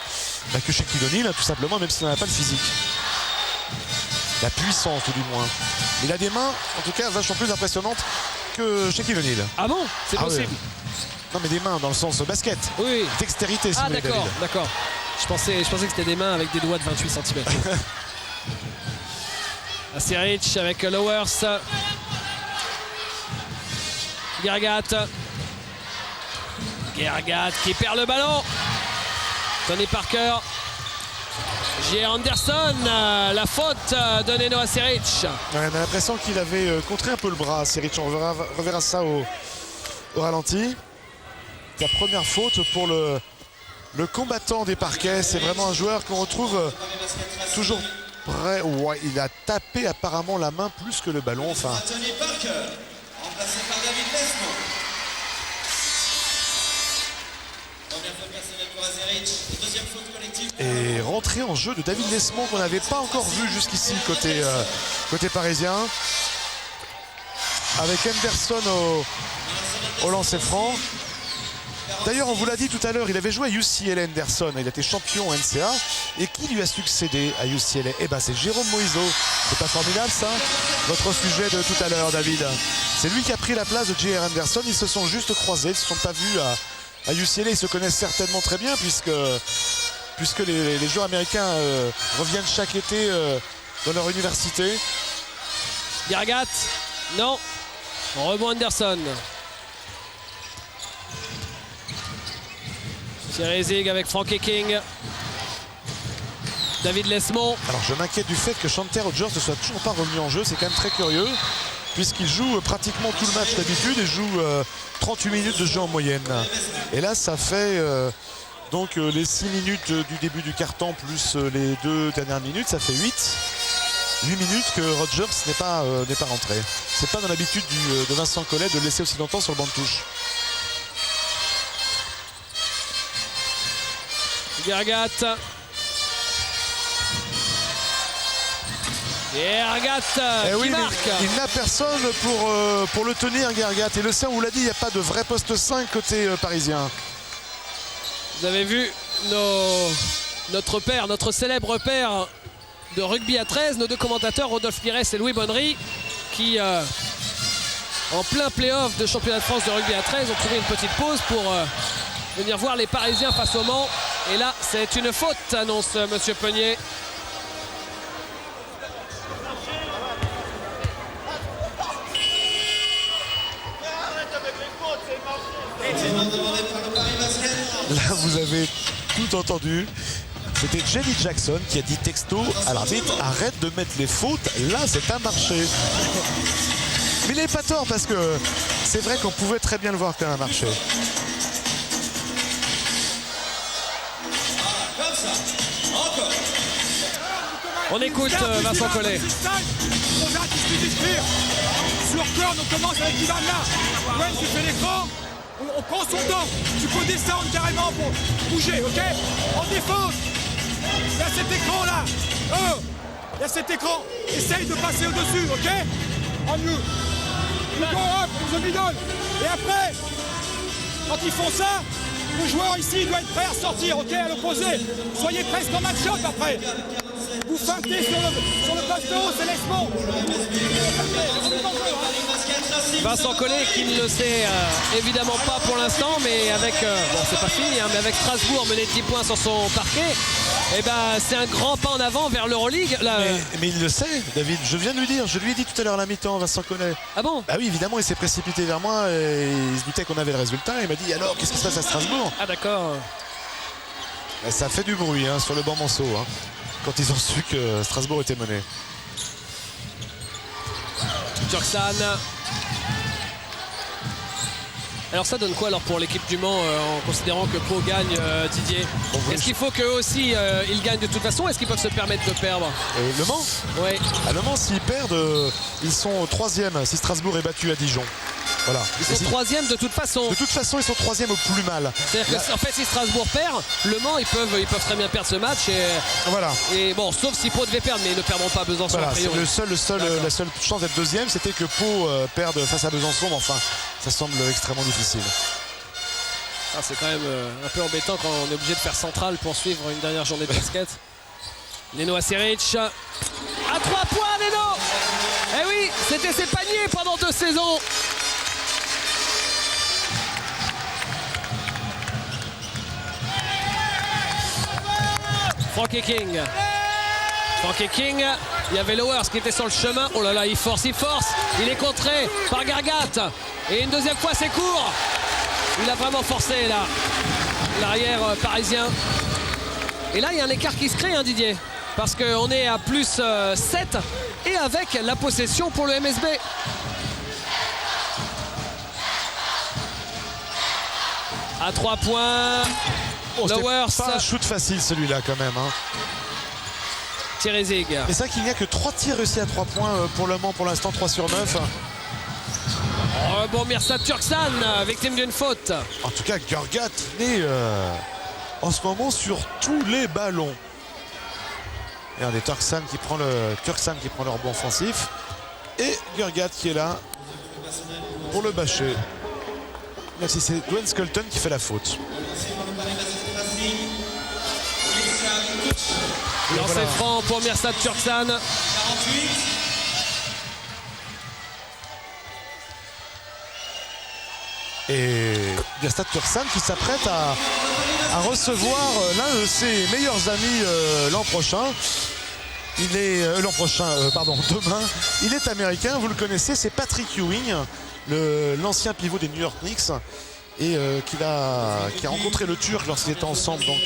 Shaquille O'Neal, tout simplement, même s'il n'a pas le physique. La puissance, tout du moins. Il a des mains, en tout cas, vachement plus impressionnantes que Shaquille O'Neal. Ah bon? C'est possible? Ouais. Non, mais des mains dans le sens basket. Oui. Dextérité, si ah vous voulez, d'accord, David. d'accord. Je pensais que c'était des mains avec des doigts de 28 cm. Aseric avec Lowers. Gergat qui perd le ballon. Tony Parker. J.R. Anderson, la faute de Neno Aseric. Ouais, on a l'impression qu'il avait contré un peu le bras, Aseric. On reverra ça au ralenti. La première faute pour le combattant des parquets. C'est vraiment un joueur qu'on retrouve toujours prêt. Ouais, il a tapé apparemment la main plus que le ballon. Enfin. Tony Parker, remplacé par David Lesmond. Première faute personnelle pour Aseric, deuxième faute collective. Et rentrée en jeu de David Lesmond qu'on n'avait pas encore vu jusqu'ici côté parisien. Avec Anderson au lancer franc. D'ailleurs, on vous l'a dit tout à l'heure, il avait joué à UCLA Anderson, il était champion NCA. Et qui lui a succédé à UCLA? Eh ben, c'est Jérôme Moïseau. C'est pas formidable ça? Votre sujet de tout à l'heure, David. C'est lui qui a pris la place de J.R. Anderson. Ils se sont juste croisés, ils ne se sont pas vus à UCLA. Ils se connaissent certainement très bien puisque les joueurs américains reviennent chaque été dans leur université. Gergat, non. Rebond Anderson. Thierry Zig avec Frankie King. David Lesmond. Alors je m'inquiète du fait que Chanter Rogers ne soit toujours pas revenu en jeu. C'est quand même très curieux puisqu'il joue pratiquement tout le match d'habitude et joue 38 minutes de jeu en moyenne. Et là ça fait donc les 6 minutes du début du quart-temps plus les 2 dernières minutes, ça fait 8 minutes que Rogers n'est pas rentré. C'est pas dans l'habitude de Vincent Collet de le laisser aussi longtemps sur le banc de touche. Gergat. Gergat oui, qui marque. Il n'a personne pour le tenir, Gergat. Et le sien, on vous l'a dit, il n'y a pas de vrai poste 5 côté parisien. Vous avez vu notre célèbre père de rugby à 13, nos deux commentateurs, Rodolphe Pires et Louis Bonnery, qui en plein play-off de championnat de France de rugby à 13 ont trouvé une petite pause pour venir voir les Parisiens face au Mans. Et là, c'est une faute, annonce Monsieur Peunier. Là, vous avez tout entendu. C'était Jenny Jackson qui a dit texto à l'arbitre, arrête de mettre les fautes, là c'est un marché. Mais il n'est pas tort parce que c'est vrai qu'on pouvait très bien le voir comme un marché. On écoute Vincent Collet. Sur corps, on commence avec Ivan là. Ouais, tu fais l'écran, on prend son temps. Tu peux descendre carrément pour bouger, ok? En défense, il y a cet écran là. Il y a cet écran. Essaye de passer au-dessus, ok? En mieux. You go up, the middle. Et après, quand ils font ça, le joueur ici doit être prêt à sortir, ok? À l'opposé. Soyez presque en match-up après. Vous feintez sur le poste haut, c'est Lesmond. Vincent Collet qui ne le sait évidemment pas pour l'instant, mais avec, bon c'est pas fini, hein, mais avec Strasbourg mené de 10 points sur son parquet, et ben c'est un grand pas en avant vers l'Euroleague. Mais il le sait, David, je viens de lui dire, je lui ai dit tout à l'heure à la mi-temps, Vincent Collet. Ah bon? Ah oui, évidemment, il s'est précipité vers moi et il se doutait qu'on avait le résultat. Il m'a dit alors, qu'est-ce qui se passe à Strasbourg? Ah d'accord. Et ça fait du bruit hein, sur le banc Monceau. Hein. Quand ils ont su que Strasbourg était mené. Turksan. Alors ça donne quoi alors pour l'équipe du Mans en considérant que Pau gagne, Didier? Est-ce qu'il faut qu'eux aussi ils gagnent de toute façon? Est-ce qu'ils peuvent se permettre de perdre? Le Mans? Oui. À Le Mans, s'ils perdent, ils sont 3e si Strasbourg est battu à Dijon. Voilà. Ils sont troisième de toute façon. De toute façon, ils sont troisième au plus mal. C'est-à-dire que en fait, si Strasbourg perd, Le Mans, ils peuvent très bien perdre ce match. Voilà. Et bon, sauf si Pau devait perdre, mais ils ne perdront pas Besançon. Voilà, a priori. la seule chance d'être deuxième, c'était que Pau perde face à Besançon. Mais enfin, ça semble extrêmement difficile. Ah, c'est quand même un peu embêtant quand on est obligé de faire central pour suivre une dernière journée de basket. Leno Aseric à 3 points, Leno. Eh oui, c'était ses paniers pendant 2 saisons. Frankie King. Frankie King, il y avait Lowers qui était sur le chemin. Oh là là, il force. Il est contré par Gargat. Et une deuxième fois, c'est court. Il a vraiment forcé là, l'arrière parisien. Et là, il y a un écart qui se crée, hein, Didier. Parce qu'on est à plus 7 et avec la possession pour le MSB. À 3 points. Oh, Lowers. Pas un shoot facile celui-là quand même. Hein. Thierry Zig. Et c'est vrai qu'il n'y a que 3 tirs réussis à 3 points pour Le Mans pour l'instant, 3 sur 9. Oh, bon, Mirsad Turksan, victime d'une faute. En tout cas, Gargat, il est en ce moment sur tous les ballons. Regardez, Turksan qui prend le rebond offensif. Et Gargat qui est là pour le bâcher. Même si c'est Dwayne Skelton qui fait la faute. Lancé franc pour Mirsad Turksan. 48. Et Mirsad Turksan qui s'apprête à recevoir l'un de ses meilleurs amis l'an prochain. Il est demain. Il est américain, vous le connaissez, c'est Patrick Ewing, l'ancien pivot des New York Knicks. Et qui a rencontré le Turc lorsqu'ils étaient ensemble donc,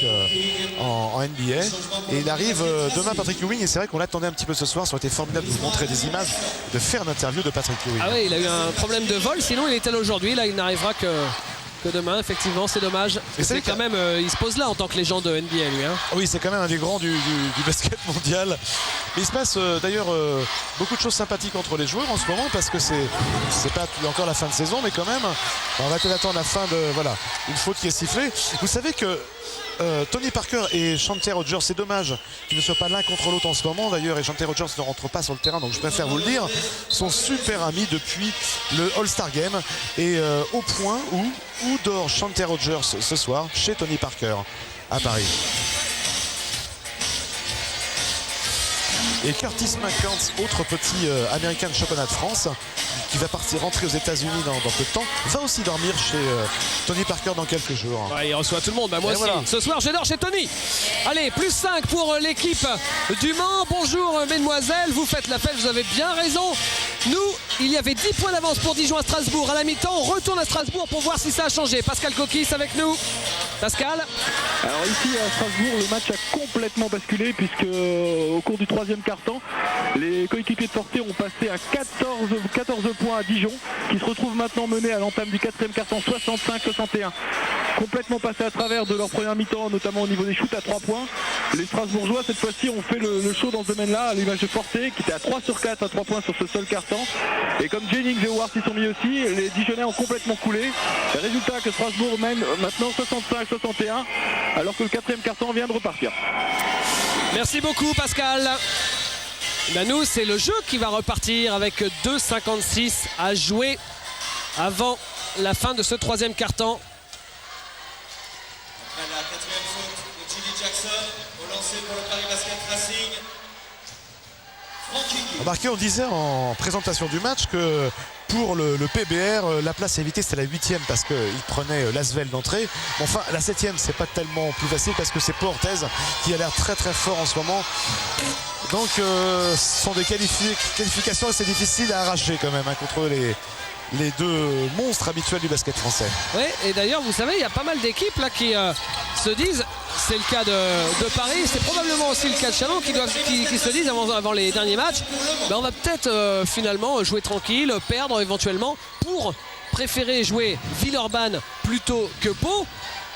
en NBA. Et il arrive demain, Patrick Ewing, et c'est vrai qu'on l'attendait un petit peu ce soir. Ça aurait été formidable de vous montrer des images, de faire une interview de Patrick Ewing. Ah oui, il a eu un problème de vol, sinon il était là aujourd'hui. Là, il n'arrivera que demain, effectivement, c'est dommage. Et c'est quand même, il se pose là en tant que légende de NBA, lui. Hein. Oui, c'est quand même un des grands du basket mondial. Mais il se passe d'ailleurs beaucoup de choses sympathiques entre les joueurs en ce moment, parce que c'est pas encore la fin de saison, mais quand même, on va peut-être attendre la fin de une faute qui est sifflée. Vous savez que Tony Parker et Chanté Rogers, c'est dommage qu'ils ne soient pas l'un contre l'autre en ce moment d'ailleurs, et Chanté Rogers ne rentre pas sur le terrain, donc je préfère vous le dire, sont super amis depuis le All-Star Game, et au point où dort Chanté Rogers ce soir chez Tony Parker à Paris. Et Curtis McCants, autre petit américain de championnat de France, qui va rentrer aux États-Unis dans peu de temps, va aussi dormir chez Tony Parker dans quelques jours. Ouais, il reçoit tout le monde, moi aussi. Voilà. Ce soir, je dors chez Tony. Allez, plus 5 pour l'équipe du Mans. Bonjour, mesdemoiselles, vous faites la fête, vous avez bien raison. Nous, il y avait 10 points d'avance pour Dijon à Strasbourg. À la mi-temps, on retourne à Strasbourg pour voir si ça a changé. Pascal Coquis avec nous. Pascal. Alors ici à Strasbourg, le match a complètement basculé puisque au cours du 3e quart-temps, les coéquipiers de Forté ont passé à 14 points à Dijon, qui se retrouve maintenant mené à l'entame du 4e quart-temps 65-61. Complètement passé à travers de leur première mi-temps, notamment au niveau des shoots à 3 points. Les Strasbourgeois cette fois-ci ont fait le show dans ce domaine-là, à l'image de Forté qui était à 3 sur 4 à 3 points sur ce seul quart-temps. Et comme Jennings et Howard s'y sont mis aussi, les Dijonnais ont complètement coulé. Résultat que Strasbourg mène maintenant 65-61 alors que le 4e quart-temps vient de repartir. Merci beaucoup Pascal. Ben nous, c'est le jeu qui va repartir avec 2,56 à jouer avant la fin de ce 3e quart-temps. Après la 4e faute de Jimmy Jackson, au lancer pour le Paris Basket Racing. Remarquez, on disait en présentation du match que pour le PBR, la place à éviter c'était la 8e parce qu'il prenait l'Asvel d'entrée. Enfin, la 7e, c'est pas tellement plus facile parce que c'est Pau Orthez qui a l'air très très fort en ce moment. Donc, ce sont des qualifications assez difficiles à arracher quand même contre les deux monstres habituels du basket français. Oui, et d'ailleurs, vous savez, il y a pas mal d'équipes là qui se disent, c'est le cas de Paris, c'est probablement aussi le cas de Chalon, qui se disent avant les derniers matchs, ben on va peut-être finalement jouer tranquille, perdre éventuellement, pour préférer jouer Villeurbanne plutôt que Pau.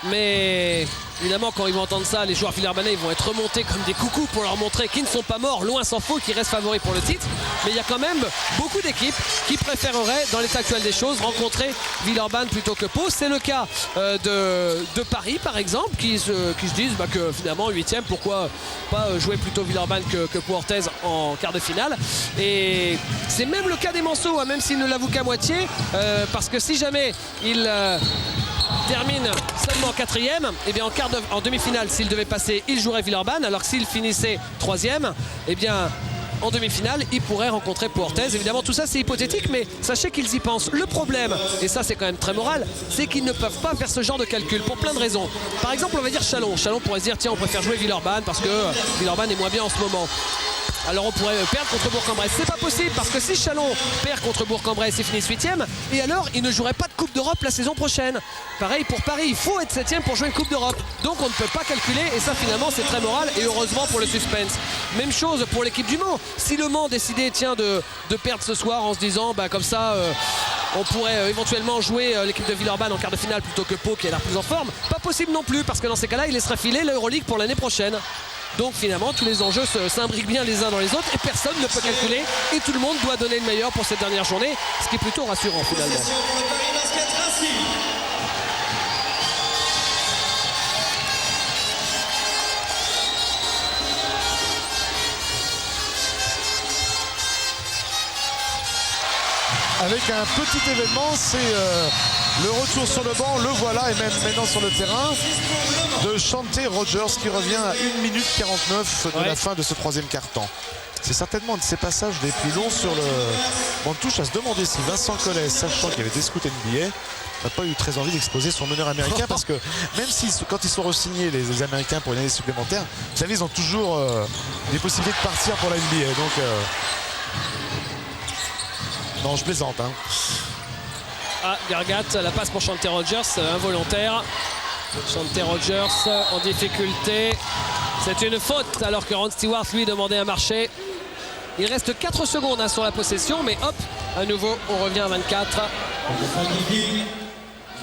Mais évidemment, quand ils vont entendre ça, les joueurs villeurbanais ils vont être remontés comme des coucous pour leur montrer qu'ils ne sont pas morts, loin s'en faut, qu'ils restent favoris pour le titre. Mais il y a quand même beaucoup d'équipes qui préféreraient, dans l'état actuel des choses, rencontrer Villeurbanne plutôt que Pau. C'est le cas de Paris, par exemple, qui se disent que finalement, 8e, pourquoi pas jouer plutôt Villeurbanne que Pau-Orthez en quart de finale. Et c'est même le cas des Manceaux, même s'ils ne l'avouent qu'à moitié, parce que si jamais ils termine seulement 4e, et bien en demi-finale, s'il devait passer, il jouerait Villeurbanne, alors que s'il finissait 3e, et bien en demi-finale, il pourrait rencontrer Pau-Orthez. Évidemment, tout ça c'est hypothétique, mais sachez qu'ils y pensent. Le problème, et ça c'est quand même très moral, c'est qu'ils ne peuvent pas faire ce genre de calcul pour plein de raisons. Par exemple, on va dire Chalon. Chalon pourrait se dire, tiens, on préfère jouer Villeurbanne parce que Villeurbanne est moins bien en ce moment. Alors on pourrait perdre contre Bourg-en-Bresse. C'est pas possible parce que si Chalon perd contre Bourg-en-Bresse et finit 8e, et alors il ne jouerait pas de Coupe d'Europe la saison prochaine. Pareil pour Paris, il faut être 7e pour jouer une Coupe d'Europe. Donc on ne peut pas calculer et ça finalement c'est très moral et heureusement pour le suspense. Même chose pour l'équipe du Mans. Si le Mans décidait de perdre ce soir en se disant comme ça on pourrait éventuellement jouer l'équipe de Villeurbanne en quart de finale plutôt que Pau qui a l'air plus en forme, pas possible non plus parce que dans ces cas-là il laisserait filer l'Euroleague pour l'année prochaine. Donc finalement tous les enjeux s'imbriquent bien les uns dans les autres et personne ne peut calculer et tout le monde doit donner le meilleur pour cette dernière journée, ce qui est plutôt rassurant finalement. Avec un petit événement, c'est le retour sur le banc, le voilà, et même maintenant sur le terrain, de Chanté Rogers qui revient à 1 minute 49 de la fin de ce troisième quart-temps. C'est certainement un de ces passages les plus longs sur le banc de touche, à se demander si Vincent Collet, sachant qu'il avait des scouts NBA, n'a pas eu très envie d'exposer son meneur américain parce que même si quand ils sont re-signés les Américains pour une année supplémentaire, vous savez, ils ont toujours des possibilités de partir pour la NBA. Donc non, je plaisante. Gargat, la passe pour Chanté Rogers, involontaire. Chanté Rogers en difficulté. C'est une faute alors que Ron Stewart lui demandait un marché. Il reste 4 secondes sur la possession, mais hop, à nouveau, on revient à 24.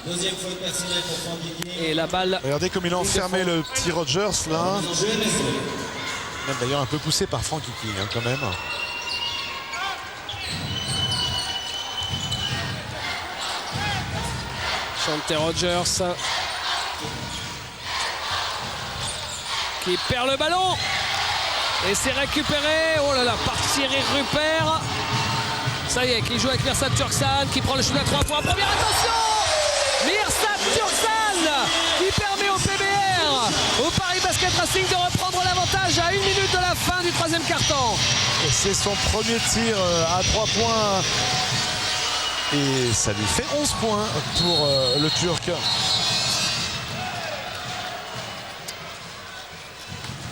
Deuxième faute personnelle pour Franck. Et la balle. Regardez comme il a enfermé le petit Rogers là. Même d'ailleurs un peu poussé par Franck Kiki quand même. Chanté Rogers qui perd le ballon et c'est récupéré, oh là là, par Thierry Rupert. Ça y est, qui joue avec Mirsad Turksan, qui prend le shoot à 3 points. Première attention, Mirsad Turksan qui permet au PBR, au Paris Basket Racing, de reprendre l'avantage à 1 minute de la fin du troisième quart-temps. C'est son premier tir à 3 points. Et ça lui fait 11 points pour le Turc.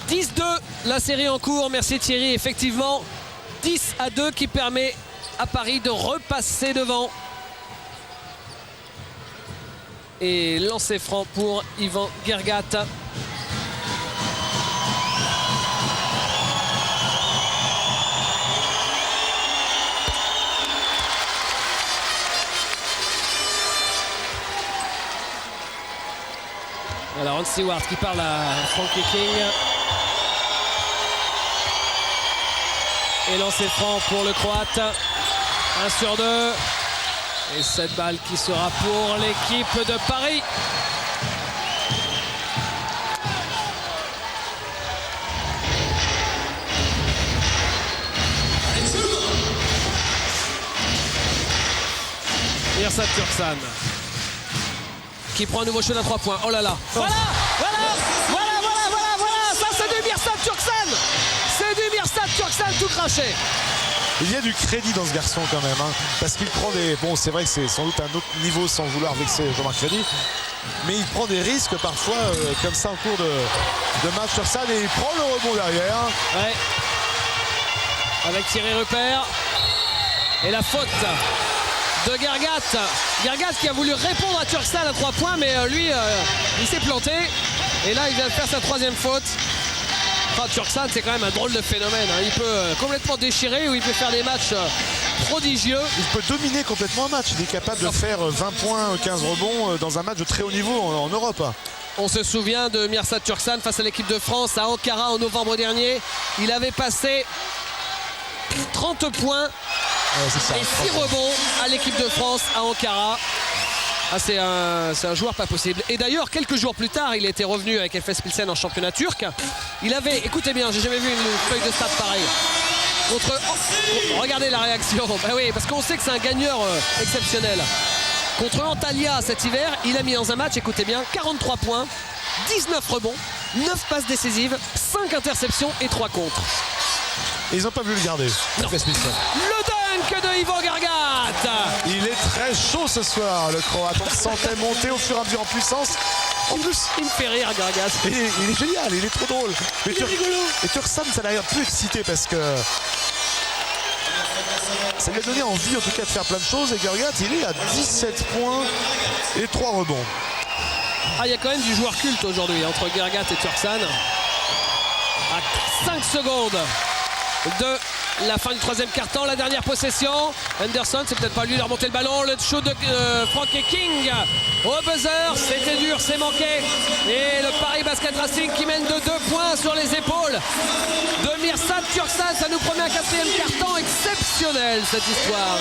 10-2, la série en cours. Merci Thierry. Effectivement, 10-2 qui permet à Paris de repasser devant. Et lancer franc pour Yvan Guergat. Alors Ron Stewart qui parle à Frankie King. Et lancer franc pour le Croate. 1 sur 2. Et cette balle qui sera pour l'équipe de Paris. Mirsad Turksan qui prend un nouveau shoot à 3 points. Oh là là. Voilà. Ça c'est du Mirsad Turksan. C'est du Mirsad Turksan tout craché. Il y a du crédit dans ce garçon quand même, parce qu'il prend des... Bon, c'est vrai que c'est sans doute un autre niveau sans vouloir vexer Jean-Marc Crédit, mais il prend des risques parfois comme ça en cours de match sur ça, et il prend le rebond derrière. Ouais. Avec Thierry Rupert. Et la faute de Guergat. Guergat qui a voulu répondre à Turksan à 3 points, mais lui, il s'est planté. Et là, il vient de faire sa 3e faute. Turksan, c'est quand même un drôle de phénomène. Il peut complètement déchirer ou il peut faire des matchs prodigieux. Il peut dominer complètement un match. Il est capable de faire 20 points, 15 rebonds dans un match de très haut niveau en Europe. On se souvient de Mirsad Turksan face à l'équipe de France à Ankara en novembre dernier. Il avait passé 30 points et 6 rebonds à l'équipe de France à Ankara. Ah, c'est un joueur pas possible. Et d'ailleurs, quelques jours plus tard, il était revenu avec Efes Pilsen en championnat turc. Il avait, écoutez bien, j'ai jamais vu une feuille de stats pareille. Regardez la réaction. Bah oui, parce qu'on sait que c'est un gagneur exceptionnel. Contre Antalya cet hiver, il a mis dans un match, écoutez bien, 43 points, 19 rebonds, 9 passes décisives, 5 interceptions et 3 contres. Et ils n'ont pas voulu le garder. Non. Le dunk de Ivan Gargat. Il est très chaud ce soir, le Croate. On le sentait monter au fur et à mesure en puissance. En plus, il me fait rire, Gargat. Il est génial, il est trop drôle. Mais il est rigolo. Et Turksan, ça l'a plus excité parce que ça lui a donné envie en tout cas de faire plein de choses. Et Gargat, il est à 17 points et 3 rebonds. Ah, il y a quand même du joueur culte aujourd'hui entre Gargat et Turksan. À 5 secondes de la fin du troisième quart-temps, la dernière possession. Anderson, c'est peut-être pas lui de remonter le ballon. Le shoot de Frankie King au buzzer. C'était dur, c'est manqué. Et le Paris Basket Racing qui mène de 2 points sur les épaules de Mirsad Turksan. Ça nous promet un quatrième quart-temps exceptionnel, cette histoire.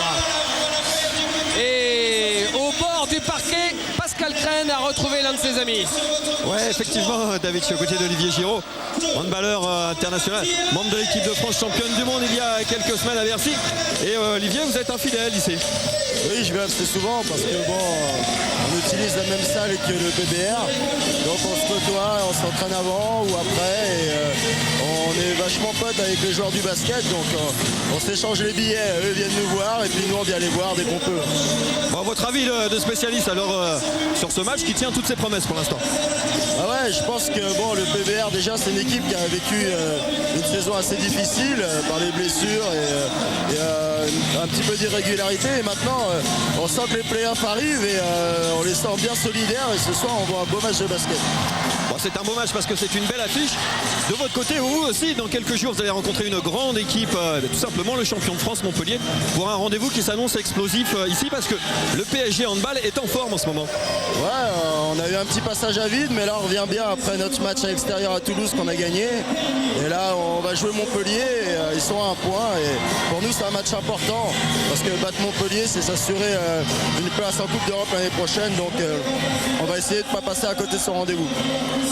Et au bord du parquet, Pascal Crène a retrouvé l'un de ses amis. Ouais, effectivement, David, je suis aux côtés d'Olivier Giraud, handballeur international, membre de l'équipe de France championne du monde il y a quelques semaines à Bercy. Et Olivier, vous êtes un fidèle ici. Oui, je viens assez souvent parce que bon, on utilise la même salle que le PBR. Donc on se côtoie, on s'entraîne avant ou après. Et on est vachement potes avec les joueurs du basket. Donc on s'échange les billets. Eux viennent nous voir et puis nous on vient les voir dès qu'on peut. Bon, votre avis de spécialiste alors sur ce match qui tient toutes ses promesses pour l'instant? Ah ouais, je pense que bon, le PBR déjà c'est une équipe qui a vécu une saison assez difficile par les blessures et un petit peu d'irrégularité. Et maintenant on sent que les playoffs arrivent et on les sent bien solidaires. Et ce soir on voit un beau match de basket. Bon, c'est un beau match parce que c'est une belle affiche. De votre côté, vous aussi, dans quelques jours, vous allez rencontrer une grande équipe, tout simplement le champion de France Montpellier, pour un rendez-vous qui s'annonce explosif ici parce que le PSG handball est en forme en ce moment. Ouais, on a eu un petit passage à vide, mais là on revient bien après notre match à l'extérieur à Toulouse qu'on a gagné. Et là on va jouer Montpellier, et, ils sont à un point et pour nous c'est un match important parce que battre Montpellier c'est s'assurer une place en Coupe d'Europe l'année prochaine, donc on va essayer de ne pas passer à côté de ce rendez-vous.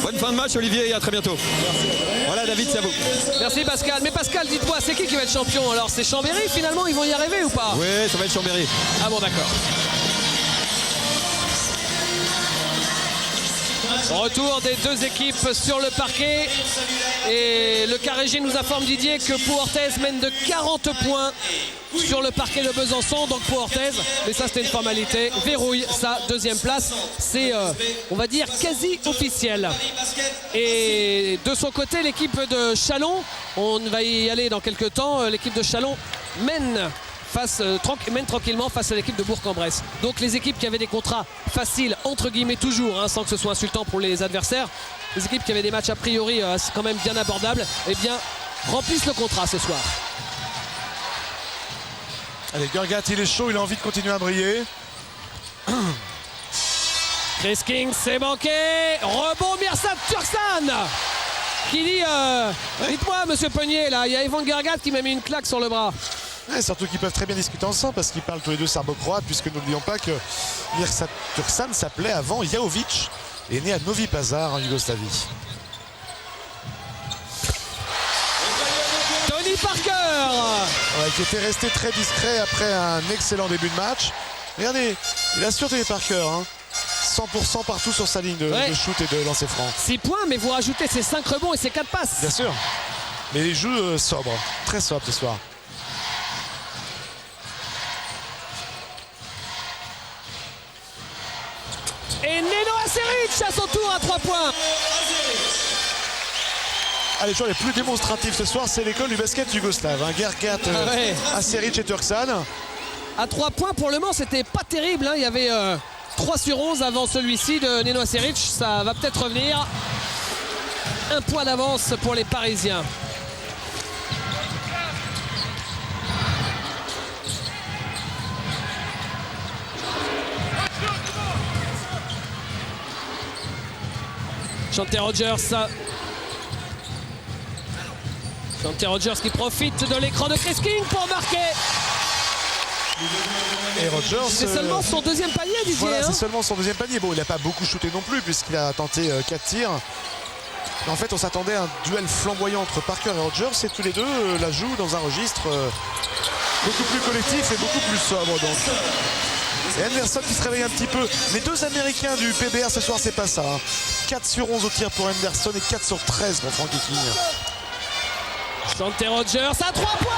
Bonne fin de match Olivier et à très bientôt. Merci. Voilà David, c'est à vous. Merci Pascal. Mais Pascal, dites-moi, c'est qui va être champion? Alors c'est Chambéry finalement, ils vont y arriver ou pas? Oui, ça va être Chambéry. Ah bon, d'accord. Retour des deux équipes sur le parquet. Et le Carrégé nous informe, Didier, que Pau Orthez mène de 40 points sur le parquet de Besançon. Donc Pau Orthez, mais ça c'était une formalité, verrouille sa deuxième place. C'est, on va dire, quasi officiel. Et de son côté, l'équipe de Châlons, on va y aller dans quelques temps, l'équipe de Châlons mène tranquillement face à l'équipe de Bourg-en-Bresse. Donc les équipes qui avaient des contrats faciles, entre guillemets toujours, sans que ce soit insultant pour les adversaires, les équipes qui avaient des matchs a priori quand même bien abordables, eh bien remplissent le contrat ce soir. Allez, Gargat, il est chaud, il a envie de continuer à briller. Chris King, c'est manqué. Rebond Mirsad Turksan qui dit dites-moi monsieur Peunier, là il y a Ivan Gargat qui m'a mis une claque sur le bras. Ouais, surtout qu'ils peuvent très bien discuter ensemble parce qu'ils parlent tous les deux serbo-croate, puisque n'oublions pas que Mirsad Turksan s'appelait avant Jahovic et né à Novi Pazar en Yougoslavie. Tony Parker, ouais, qui était resté très discret après un excellent début de match. Regardez, il assure Tony Parker, 100% partout sur sa ligne de shoot et de lancer franc. 6 points, mais vous rajoutez ses 5 rebonds et ses 4 passes. Bien sûr, mais il joue sobre, très sobre ce soir. Et Neno Aseric à son tour à 3 points. Les joueurs les plus démonstratifs ce soir, c'est l'école du basket yougoslave. Gargat, Aseric et Turksan. À 3 points pour le moment, c'était pas terrible. Il y avait 3 sur 11 avant celui-ci de Neno Aseric. Ça va peut-être revenir. Un point d'avance pour les Parisiens. Chanté Rogers. Chanté Rogers qui profite de l'écran de Chris King pour marquer. Et Rogers, c'est seulement son deuxième panier, Didier. Voilà, hein. c'est seulement son deuxième panier. Bon, il n'a pas beaucoup shooté non plus puisqu'il a tenté 4 tirs. Mais en fait, on s'attendait à un duel flamboyant entre Parker et Rogers et tous les deux la jouent dans un registre beaucoup plus collectif et beaucoup plus sobre. Donc. Et Henderson qui se réveille un petit peu. Les deux Américains du PBR ce soir, c'est pas ça. 4 sur 11 au tir pour Henderson et 4 sur 13 pour Frankie King. Chanté Rogers à 3 points.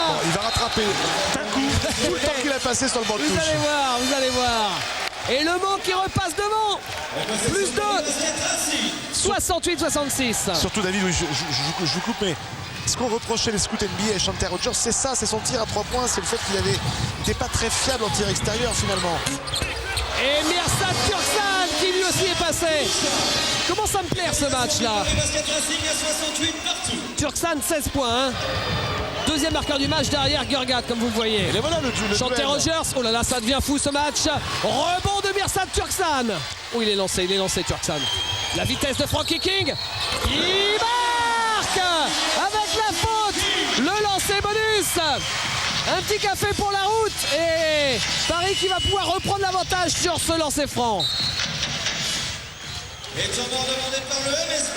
Bon, il va rattraper d'un coup tout le temps qu'il a passé sur le banc de touche. Vous allez voir. Et Le Mans qui repasse devant. Plus de 68-66. Surtout David, oui, je vous coupe, mais ce qu'on reprochait les scouts NBA et Chanté Rogers, c'est ça, c'est son tir à 3 points, c'est le fait qu'il n'était pas très fiable en tir extérieur finalement. Et Mirsad Turksan qui lui aussi est passé. Comment ça me plaire ce match là. Turksan 16 points. Hein. Deuxième marqueur du match derrière Gurgat comme vous le voyez. Et voilà le Chanté Rogers, oh là là ça devient fou ce match. Rebond de Mirsad Turksan. Oh il est lancé Turksan. La vitesse de Frankie King. Il marque avec la faute. Le lancer bonus. Un petit café pour la route et Paris qui va pouvoir reprendre l'avantage sur ce lancer franc. Et tournant demandé par le MSP.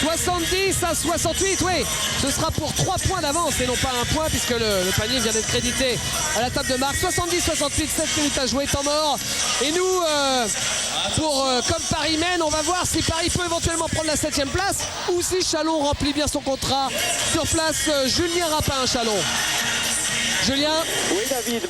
70-68, oui. Ce sera pour 3 points d'avance et non pas 1 point puisque le panier vient d'être crédité à la table de marque. 70-68, 7 minutes à jouer, temps mort. Et nous, comme Paris mène, on va voir si Paris peut éventuellement prendre la 7e place ou si Chalon remplit bien son contrat. Sur place, Julien Rapin, Chalon. Julien. Oui David,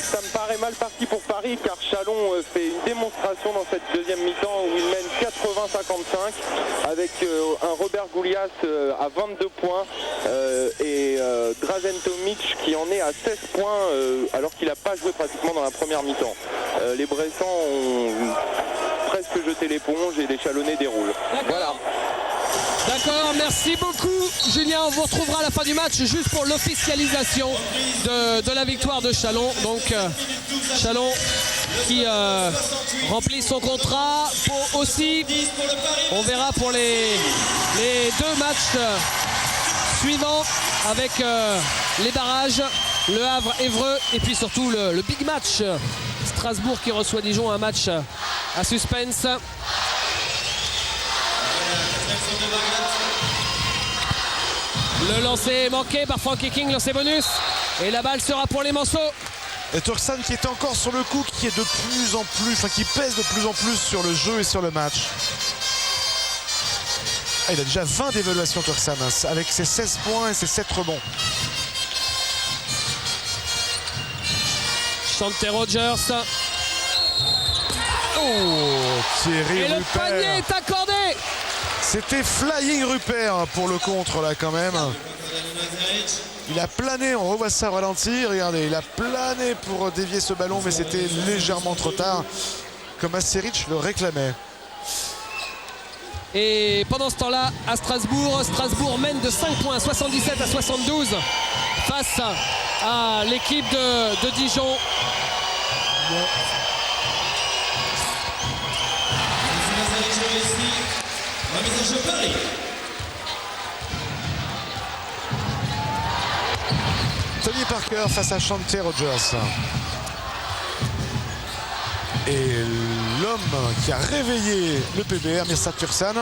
ça me paraît mal parti pour Paris car Chalon fait une démonstration dans cette deuxième mi-temps où il mène 80-55 avec un Robert Goulias à 22 points et Drazen Tomic qui en est à 16 points alors qu'il n'a pas joué pratiquement dans la première mi-temps. Les Bressans ont presque jeté l'éponge et les Chalonnais déroulent. Voilà. D'accord, merci beaucoup Julien, on vous retrouvera à la fin du match juste pour l'officialisation de la victoire de Chalon. Donc Chalon qui remplit son contrat pour aussi, on verra pour les 2 matchs suivants avec les barrages, Le Havre-Évreux et puis surtout le big match Strasbourg qui reçoit Dijon, un match à suspense. Le lancer manqué par Frankie King, lancer bonus. Et la balle sera pour les Manceaux. Et Turksan qui est encore sur le coup, qui est de plus en plus, qui pèse de plus en plus sur le jeu et sur le match. Il a déjà 20 d'évaluation Turksan, avec ses 16 points et ses 7 rebonds. Chanté Rogers. Oh, Thierry Et Rupert. le panier est accordé. C'était Flying Rupert pour le contre là quand même. Il a plané, on revoit ça ralenti, regardez, il a plané pour dévier ce ballon mais c'était légèrement trop tard comme Aseric le réclamait. Et pendant ce temps-là, à Strasbourg mène de 5 points, 77-72 face à l'équipe de Dijon. Tony Parker face à Chanté Rogers. Et l'homme qui a réveillé le PBR, Mirsad Turksan.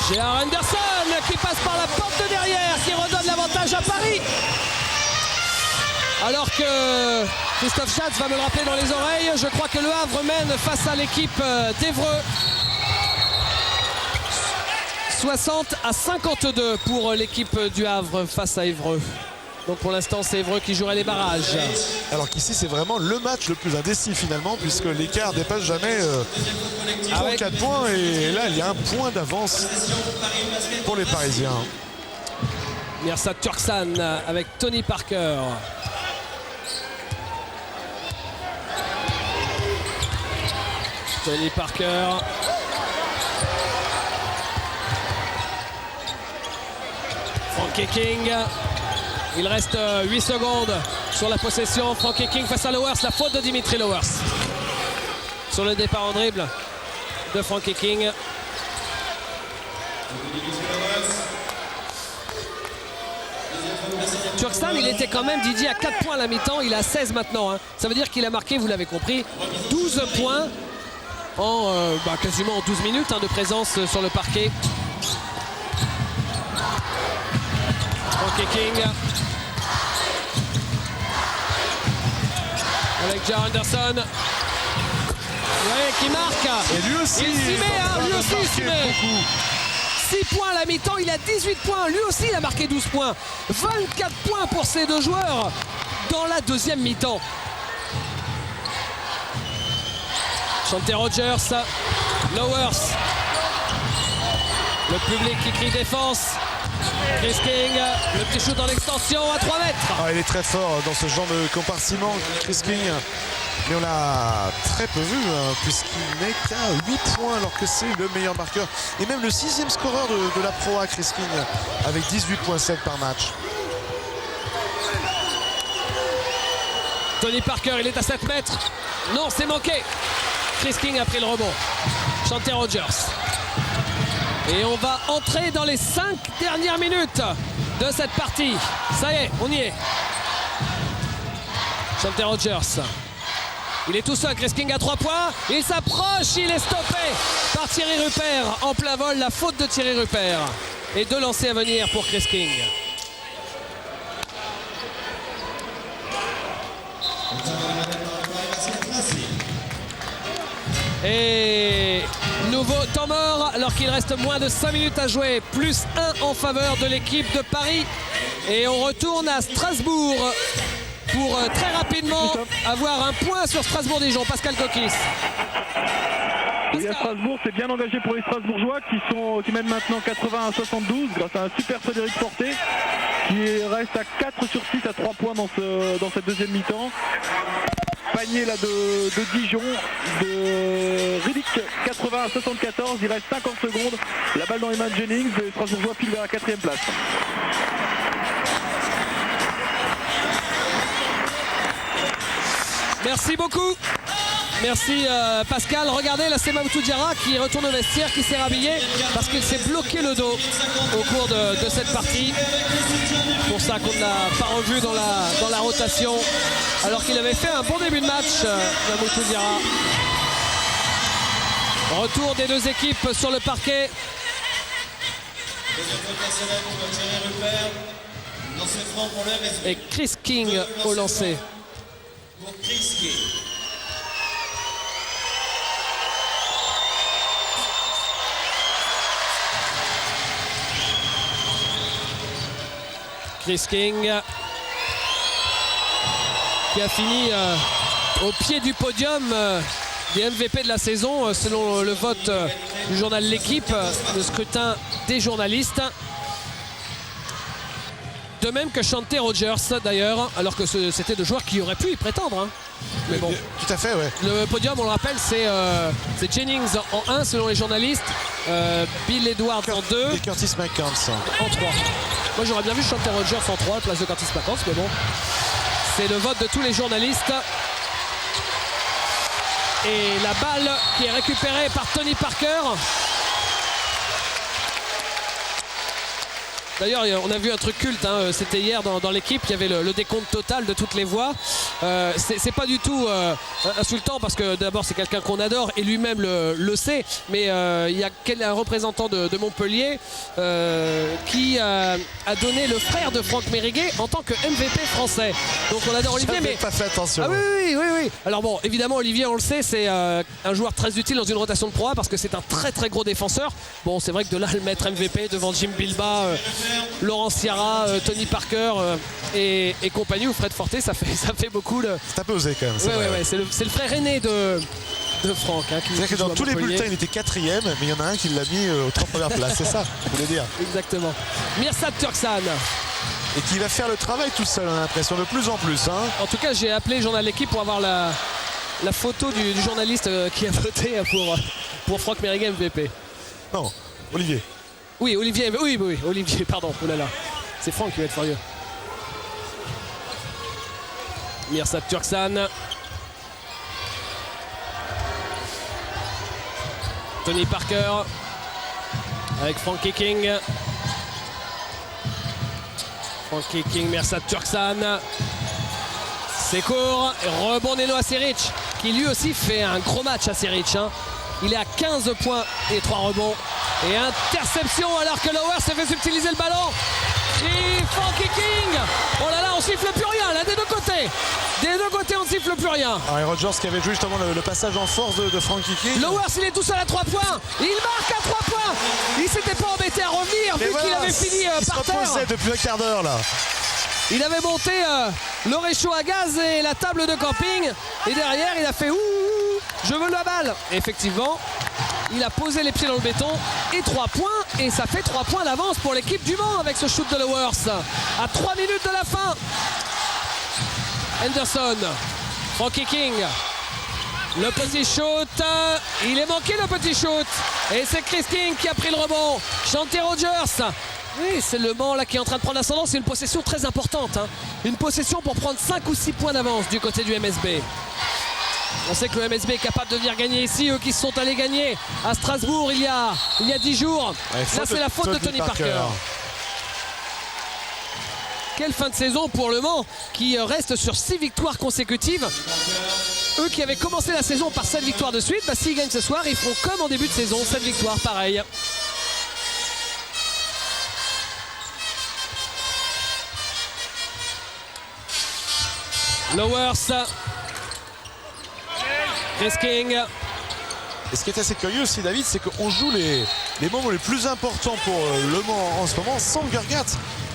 Gérard Henderson qui passe par la porte de derrière, qui redonne l'avantage à Paris. Alors que Christophe Schatz va me le rappeler dans les oreilles, je crois que Le Havre mène face à l'équipe d'Évreux. 60-52 pour l'équipe du Havre face à Évreux. Donc pour l'instant c'est Évreux qui jouerait les barrages. Alors qu'ici c'est vraiment le match le plus indécis finalement puisque l'écart dépasse jamais 34 points et là il y a un point d'avance pour les Parisiens. Mirsad Turksan avec Tony Parker. Tony Parker. Frankie King. Il reste 8 secondes sur la possession. Frankie King face à Lowers. La faute de Dimitri Lowers. sur le départ en dribble de Frankie King. Turksan, il était quand même, Didier, à 4 points à la mi-temps. Il a 16 maintenant. Hein. Ça veut dire qu'il a marqué, vous l'avez compris, 12 points en quasiment 12 minutes de présence sur le parquet. Frankie King. Avec Jar Anderson. Ouais, qui marque. Et lui aussi, il s'y met, lui aussi il s'y met. 6 points à la mi-temps, il a 18 points. Lui aussi, il a marqué 12 points. 24 points pour ces deux joueurs dans la deuxième mi-temps. Chante Rogers, Lowers. Le public qui crie défense. Chris King, le petit shoot dans l'extension à 3 mètres. Ah, il est très fort dans ce genre de compartiment, Chris King. Mais on l'a très peu vu, puisqu'il n'est qu'à 8 points alors que c'est le meilleur marqueur. Et même le 6e scoreur de la Pro A, Chris King, avec 18,7 par match. Tony Parker, il est à 7 mètres. Non, c'est manqué. Chris King a pris le rebond. Chante Rogers. Et on va entrer dans les 5 dernières minutes de cette partie. Ça y est, on y est. Chante Rogers. Il est tout seul, Chris King à 3 points. Il s'approche, il est stoppé par Thierry Rupert. En plein vol, la faute de Thierry Rupert. Et 2 lancers à venir pour Chris King. Et nouveau temps mort alors qu'il reste moins de 5 minutes à jouer. Plus 1 en faveur de l'équipe de Paris. Et on retourne à Strasbourg pour très rapidement avoir un point sur Strasbourg-Dijon. Pascal Coquis. Oui, à Strasbourg, c'est bien engagé pour les Strasbourgeois qui mènent maintenant 80 à 72 grâce à un super Frédéric Forté qui reste à 4 sur 6 à 3 points dans cette deuxième mi-temps. Panier là de Dijon, de Riddick, 80 à 74, il reste 50 secondes. La balle dans les mains de Jennings, les Strasbourgeois filent vers la 4e place. Merci beaucoup. Merci Pascal. Regardez, là c'est Mamoudou Diarra qui retourne au vestiaire, qui s'est rhabillé parce qu'il s'est bloqué le dos au cours de cette partie. Pour ça qu'on ne l'a pas revu dans la rotation alors qu'il avait fait un bon début de match, Mamoudou Diarra. Retour des deux équipes sur le parquet. Et Chris King au lancer. Pour Chris King. Chris King qui a fini au pied du podium des MVP de la saison selon le vote du journal L'Équipe, le scrutin des journalistes. De même que Chante Rogers d'ailleurs, alors que c'était deux joueurs qui auraient pu y prétendre. Hein. Mais bon, tout à fait, ouais. Le podium, on le rappelle, c'est Jennings en 1 selon les journalistes, Bill Edwards en 2 et Curtis McCants en 3. Moi j'aurais bien vu Chante Rogers en 3 à la place de Curtis McCants, mais bon, c'est le vote de tous les journalistes. Et la balle qui est récupérée par Tony Parker. D'ailleurs, on a vu un truc culte, hein. C'était hier dans l'équipe, il y avait le décompte total de toutes les voix. C'est pas du tout insultant parce que d'abord c'est quelqu'un qu'on adore et lui-même le sait, mais il y a un représentant de Montpellier qui a donné le frère de Franck Mériguet en tant que MVP français. Donc on adore Olivier, mais pas fait attention. Ah oui. Alors bon, évidemment Olivier, on le sait, c'est un joueur très utile dans une rotation de Pro A parce que c'est un très très gros défenseur. Bon, c'est vrai que de là le mettre MVP devant Jim Bilba, Laurent Ciara, Tony Parker et compagnie, ou Fred Forté, ça fait beaucoup. C'est un peu osé quand même. Ouais, c'est le frère aîné de Franck. Hein, C'est-à-dire que dans tous les bulletins, il était 4e, mais il y en a un qui l'a mis aux 3 premières places. C'est ça, je voulais dire. Exactement. Mirsad Turksan. Et qui va faire le travail tout seul, on a l'impression, de plus en plus. Hein. En tout cas, j'ai appelé le journal L'Équipe pour avoir la photo du journaliste qui a voté pour Franck Mériguet MVP. Non, Olivier. Oui, Olivier, Olivier, pardon, oh là là. C'est Franck qui va être furieux. Mirsad Turksan. Tony Parker avec Frankie King. Frankie King, Mirsad Turksan. C'est court. Rebond Neno Aseric qui lui aussi fait un gros match. Aseric. Il est à 15 points et 3 rebonds. Et interception alors que Lowers s'est fait subtiliser le ballon. Et Frankie King. Oh là là, on siffle plus rien là des deux côtés. Des deux côtés, on ne siffle plus rien. Et Rogers qui avait joué justement le passage en force de Frankie King. Lowers, il est tout seul à 3 points. Il marque à 3 points. Il s'était pas embêté à revenir vu qu'il avait fini par terre. Il se reposait depuis un quart d'heure là. Il avait monté le réchaud à gaz et la table de camping. Et derrière, il a fait ouh, je veux la balle. Et effectivement, il a posé les pieds dans le béton. Et 3 points. Et ça fait 3 points d'avance pour l'équipe du Mans avec ce shoot de Lowers. À 3 minutes de la fin. Henderson. Frankie King. Le petit shoot. Il est manqué le petit shoot. Et c'est Chris King qui a pris le rebond. Shanty Rogers. Oui, c'est le Mans là qui est en train de prendre l'ascendant. C'est une possession très importante. Une possession pour prendre 5 ou 6 points d'avance du côté du MSB. On sait que le MSB est capable de venir gagner ici. Eux qui se sont allés gagner à Strasbourg il y a 10 jours. Là, c'est la faute de Tony Parker. Quelle fin de saison pour le Mans qui reste sur 6 victoires consécutives. Eux qui avaient commencé la saison par 7 victoires de suite, s'ils gagnent ce soir, ils feront comme en début de saison, 7 victoires, pareil. Lowers. Chris King. Et ce qui est assez curieux aussi, David, c'est qu'on joue les moments les plus importants pour le Mans en ce moment sans Gurgat.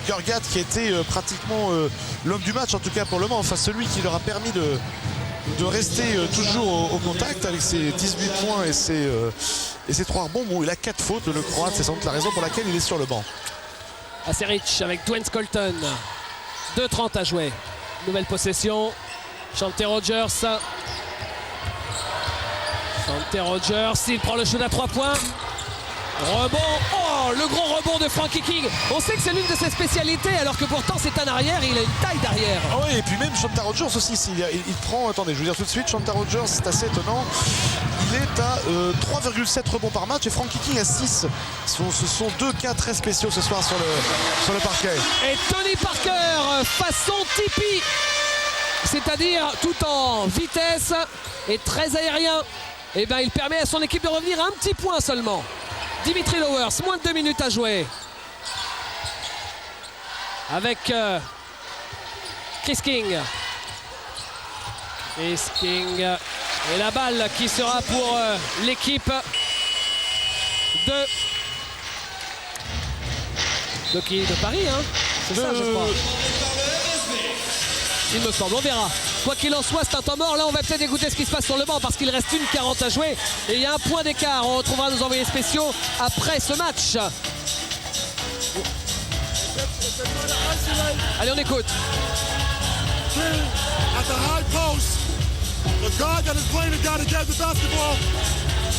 Gurgat qui était pratiquement l'homme du match, en tout cas pour le Mans, enfin celui qui leur a permis de rester toujours au contact avec ses 18 points et ses 3 rebonds. Bon, il a 4 fautes, le Croate, c'est sans doute la raison pour laquelle il est sur le banc. Aseric avec Dwayne Scolton. 2:30 à jouer. Nouvelle possession. Shanty Rogers. Shanty Rogers, il prend le shoot à 3 points. Rebond. Oh, le gros rebond de Frankie King. On sait que c'est l'une de ses spécialités, alors que pourtant c'est un arrière et il a une taille d'arrière. Ah oui, et puis même Shanty Rogers aussi, il prend, attendez, je vais vous dire tout de suite, Shanty Rogers, c'est assez étonnant. Il est à 3,7 rebonds par match et Frankie King à 6. Ce sont 2 cas très spéciaux ce soir sur le parquet. Et Tony Parker, façon Tipeee, c'est-à-dire tout en vitesse et très aérien. Et bien il permet à son équipe de revenir à un petit point seulement. Dimitri Lowers, moins de 2 minutes à jouer. Avec Chris King. Chris King. Et la balle qui sera pour l'équipe de Paris. C'est ça, je crois. Il me semble, on verra. Quoi qu'il en soit, c'est un temps mort. Là, on va peut-être écouter ce qui se passe sur le banc parce qu'il reste 1:40 à jouer. Et il y a un point d'écart. On retrouvera nos envoyés spéciaux après ce match. Allez, on écoute. At the high post, the guard that is playing the guy that gets the basketball,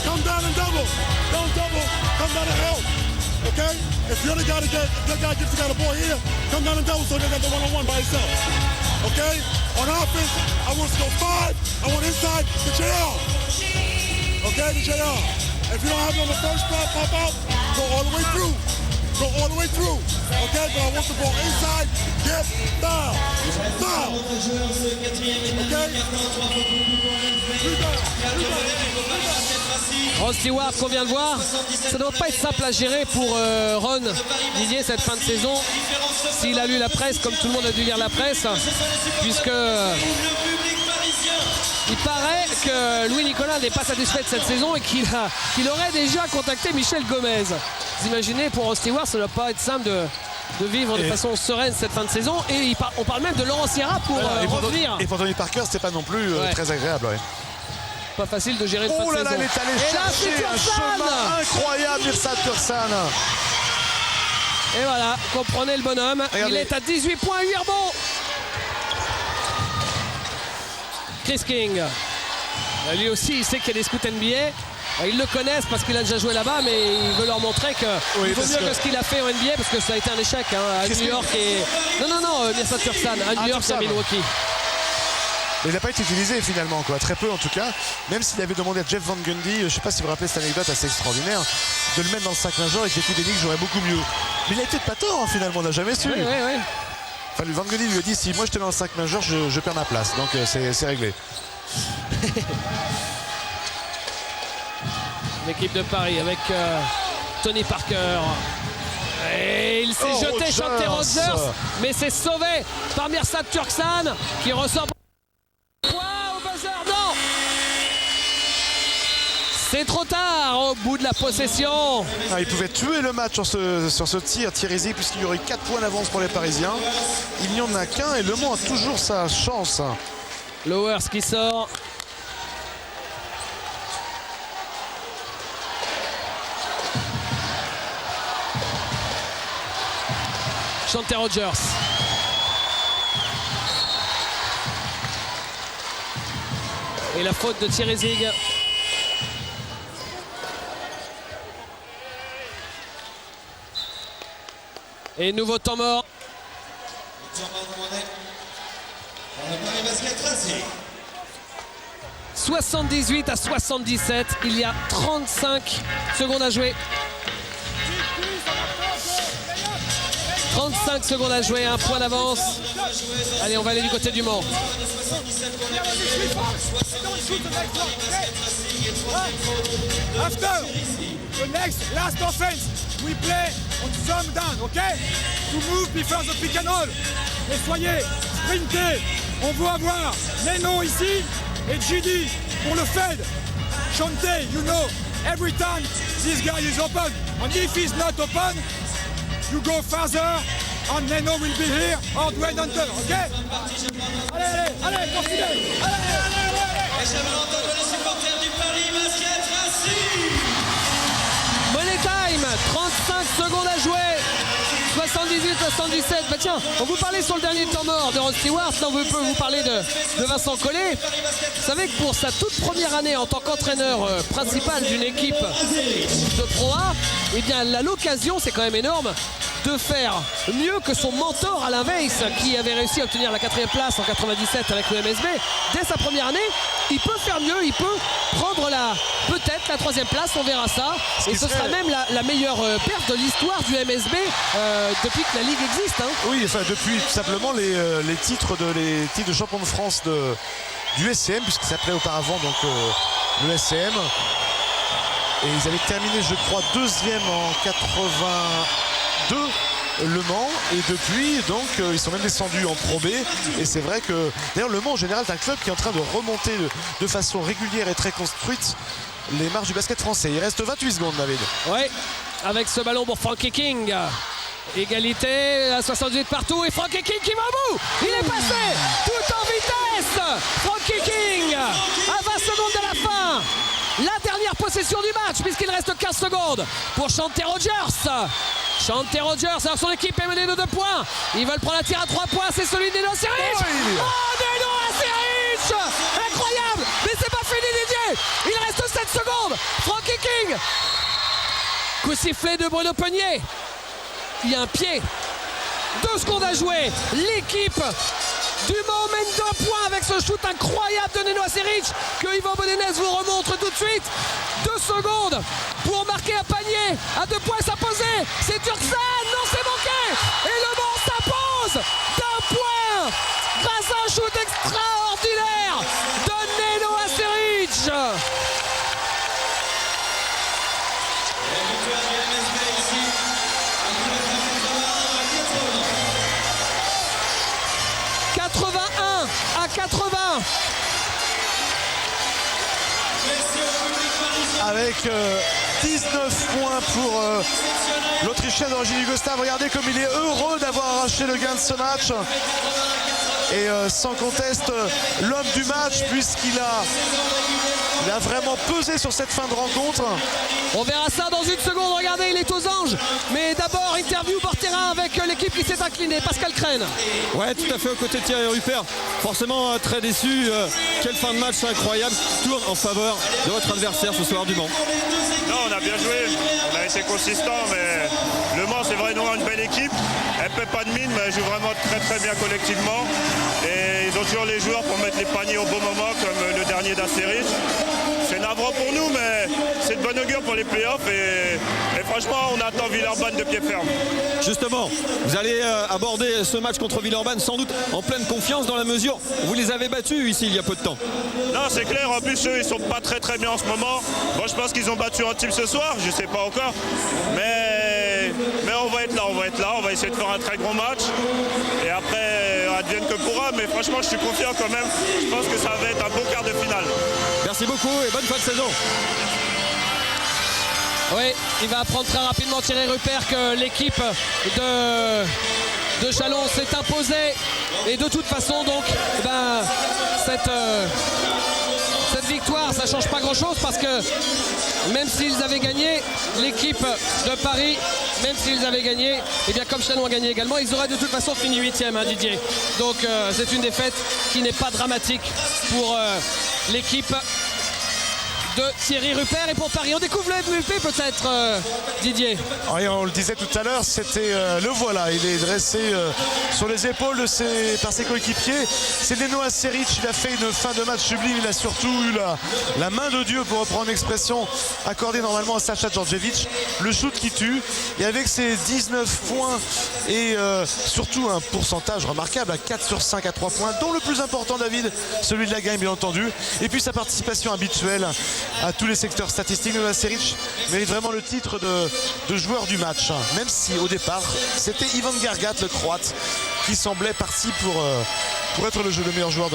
come down and double. Don't double, come down and help. Okay? If you're the guy that gets the guy the ball here, come down and double so they got the one-on-one by himself. Okay? On offense, I want to go 5. I want inside the JR. Okay, the JR. If you don't have it on the first pop out, go all the way through. Go all the way through. Okay, but I want the ball inside. Get foul. Foul. Okay? Ron Stewart qu'on vient de voir, ça ne doit pas être simple à gérer pour Ron Didier cette fin de saison. S'il a lu la presse, comme tout le monde a dû lire la presse, puisque il paraît que Louis Nicolas n'est pas satisfait de cette saison et qu'il aurait déjà contacté Michel Gomez. Vous imaginez, pour Ron Stewart, ça ne doit pas être simple de vivre de façon sereine cette fin de saison. Et on parle même de Laurent Sierra pour revenir. Et pour Tony Parker, c'était pas non plus très agréable. Ouais. Pas facile de gérer une fin de saison. Oh là là, il est allé chercher un chemin incroyable, Mirsad Turksan. Et voilà, comprenez le bonhomme. Regardez. Il est à 18 points, 8 rebonds. Chris King. Lui aussi, il sait qu'il y a des scouts NBA. Ils le connaissent parce qu'il a déjà joué là-bas, mais il veut leur montrer qu'il vaut mieux que ce qu'il a fait en NBA parce que ça a été un échec à New York et... Non, Mirsad Turksan, à New York et à Milwaukee. Mais il n'a pas été utilisé finalement, quoi. Très peu en tout cas. Même s'il avait demandé à Jeff Van Gundy, je ne sais pas si vous vous rappelez cette anecdote assez extraordinaire, de le mettre dans le 5 major et que JT Benning jouerait beaucoup mieux. Mais il a peut-être pas tort hein, finalement, on n'a jamais su. Oui. Enfin, Van Gundy lui a dit si moi je te mets dans le 5 major, je perds ma place. Donc c'est réglé. L'équipe de Paris avec Tony Parker. Et il s'est jeté Shanté Rogers, mais c'est sauvé par Mirsad Turksan qui ressort. Au buzzer, non. C'est trop tard au bout de la possession. Il pouvait tuer le match sur ce tir Thierry, puisqu'il y aurait 4 points d'avance pour les Parisiens. Il n'y en a qu'un et Le Mans a toujours sa chance. Lowers qui sort. Shanté Rogers. Et la faute de Thierry Zig. Et nouveau temps mort. 78 à 77. Il y a 35 secondes à jouer. 35 secondes à jouer, un point d'avance. Allez, on va aller du côté du Mans. After the next last offense, we play on thumb down, okay? To move before the pick and roll. Et soyez sprintés. On veut avoir Neno ici et GD pour le fed. Shanté, you know, every time this guy is open, and if he's not open, you go further, and Neno will be here, or Dwayne Hunter, ok? Allez, continuez! Allez! Et j'aimerais entendre les supporters du Paris Basket Racing. Money time, 35 secondes à jouer. 78-77. Bah tiens, on vous parlait sur le dernier temps mort de Ron Stewart. Là, on peut vous parler de Vincent Collet. Vous savez que pour sa toute première année en tant qu'entraîneur principal d'une équipe de Pro A, eh bien, elle a l'occasion, c'est quand même énorme, de faire mieux que son mentor Alain Weiss, qui avait réussi à obtenir la 4e place en 97 avec le MSB. Dès sa première année, il peut faire mieux, il peut prendre peut-être la 3e place, on verra ça. Et ce sera même la meilleure perte de l'histoire du MSB depuis que la Ligue existe. Hein. Oui, enfin depuis tout simplement les titres de champion de France du SCM, puisqu'il s'appelait auparavant donc le SCM. Et ils avaient terminé, je crois, 2e en 82. Le Mans, et depuis donc ils sont même descendus en Pro B, et c'est vrai que d'ailleurs Le Mans en général est un club qui est en train de remonter de façon régulière et très construite les marches du basket français. Il reste 28 secondes, David. Ouais, avec ce ballon pour Frankie King. Égalité à 78 partout, et Frankie King qui va au bout. Il est passé tout en vitesse. Frankie King à 20 secondes de la fin. La dernière possession du match, puisqu'il reste 15 secondes pour Shanté Rogers. Shanté Rogers, alors son équipe est menée de 2 points. Ils veulent prendre un tir à 3 points, c'est celui de Neno Aseric. Oh, Neno Aseric, incroyable, mais c'est pas fini, Didier. Il reste 7 secondes. Frankie King. Coup sifflé de Bruno Peunier. Il y a un pied. 2 secondes à jouer. L'équipe du Mans mène 2 points avec ce shoot incroyable de Neno Aseric que Yvan Bedenez vous remontre tout de suite. 2 secondes pour marquer un panier à 2 points s'imposer. C'est Turksan, non, c'est manqué. Et Le Mans s'impose d'1 point grâce à un shoot extraordinaire de Neno Aseric. À 80. Avec 19 points pour l'Autrichien d'origine yougoslave. Regardez comme il est heureux d'avoir arraché le gain de ce match. Et sans conteste, l'homme du match, puisqu'il a vraiment pesé sur cette fin de rencontre. On verra ça dans une seconde. Regardez, il est aux anges. Mais d'abord, interview bord terrain avec l'équipe qui s'est inclinée. Pascal Crène. Ouais, tout à fait, aux côtés de Thierry Rupert. Forcément très déçu. Quelle fin de match incroyable. Tourne en faveur de votre adversaire ce soir du Mans. Non, on a bien joué. On a été consistant, mais Le Mans, c'est vraiment une belle équipe. elle ne paie pas de mine, mais elle joue vraiment très très bien collectivement. Et ils ont toujours les joueurs pour mettre les paniers au bon moment, comme le dernier d'Astérix. C'est navrant pour nous, mais c'est de bonne augure pour les playoffs. Et franchement, on attend Villeurbanne de pied ferme. Justement, vous allez aborder ce match contre Villeurbanne sans doute en pleine confiance dans la mesure où vous les avez battus ici il y a peu de temps. Non, c'est clair. En plus, eux, ils sont pas très très bien en ce moment. Moi, je pense qu'ils ont battu un type ce soir. Je sais pas encore. Mais on va être là, on va essayer de faire un très gros match. Et après, advienne que pourra. Mais franchement, je suis confiant quand même. Je pense que ça va être un beau quart de finale. Merci beaucoup et bonne fin de saison. Oui, il va apprendre très rapidement Thierry Rupert que l'équipe de Chalon s'est imposée. Et de toute façon, donc, cette victoire, ça ne change pas grand-chose parce que même s'ils avaient gagné, l'équipe de Paris, même s'ils avaient gagné, et bien comme Chalon a gagné également, ils auraient de toute façon fini 8e, hein, Didier. Donc c'est une défaite qui n'est pas dramatique pour l'équipe de Thierry Rupert. Et pour Paris, on découvre le MVP peut-être, Didier. Oui, on le disait tout à l'heure, c'était le voilà, il est dressé sur les épaules par ses coéquipiers. C'est Nenoa Seric, il a fait une fin de match sublime, il a surtout eu la main de Dieu, pour reprendre l'expression accordée normalement à Sacha Djordjevic. Le shoot qui tue, et avec ses 19 points et surtout un pourcentage remarquable à 4 sur 5 à 3 points, dont le plus important, David, celui de la gagne bien entendu, et puis sa participation habituelle à tous les secteurs statistiques. Nenoa Seric mérite vraiment le titre de joueur du match, même si au départ c'était Ivan Gargat, le croate, qui semblait parti pour être le meilleur joueur de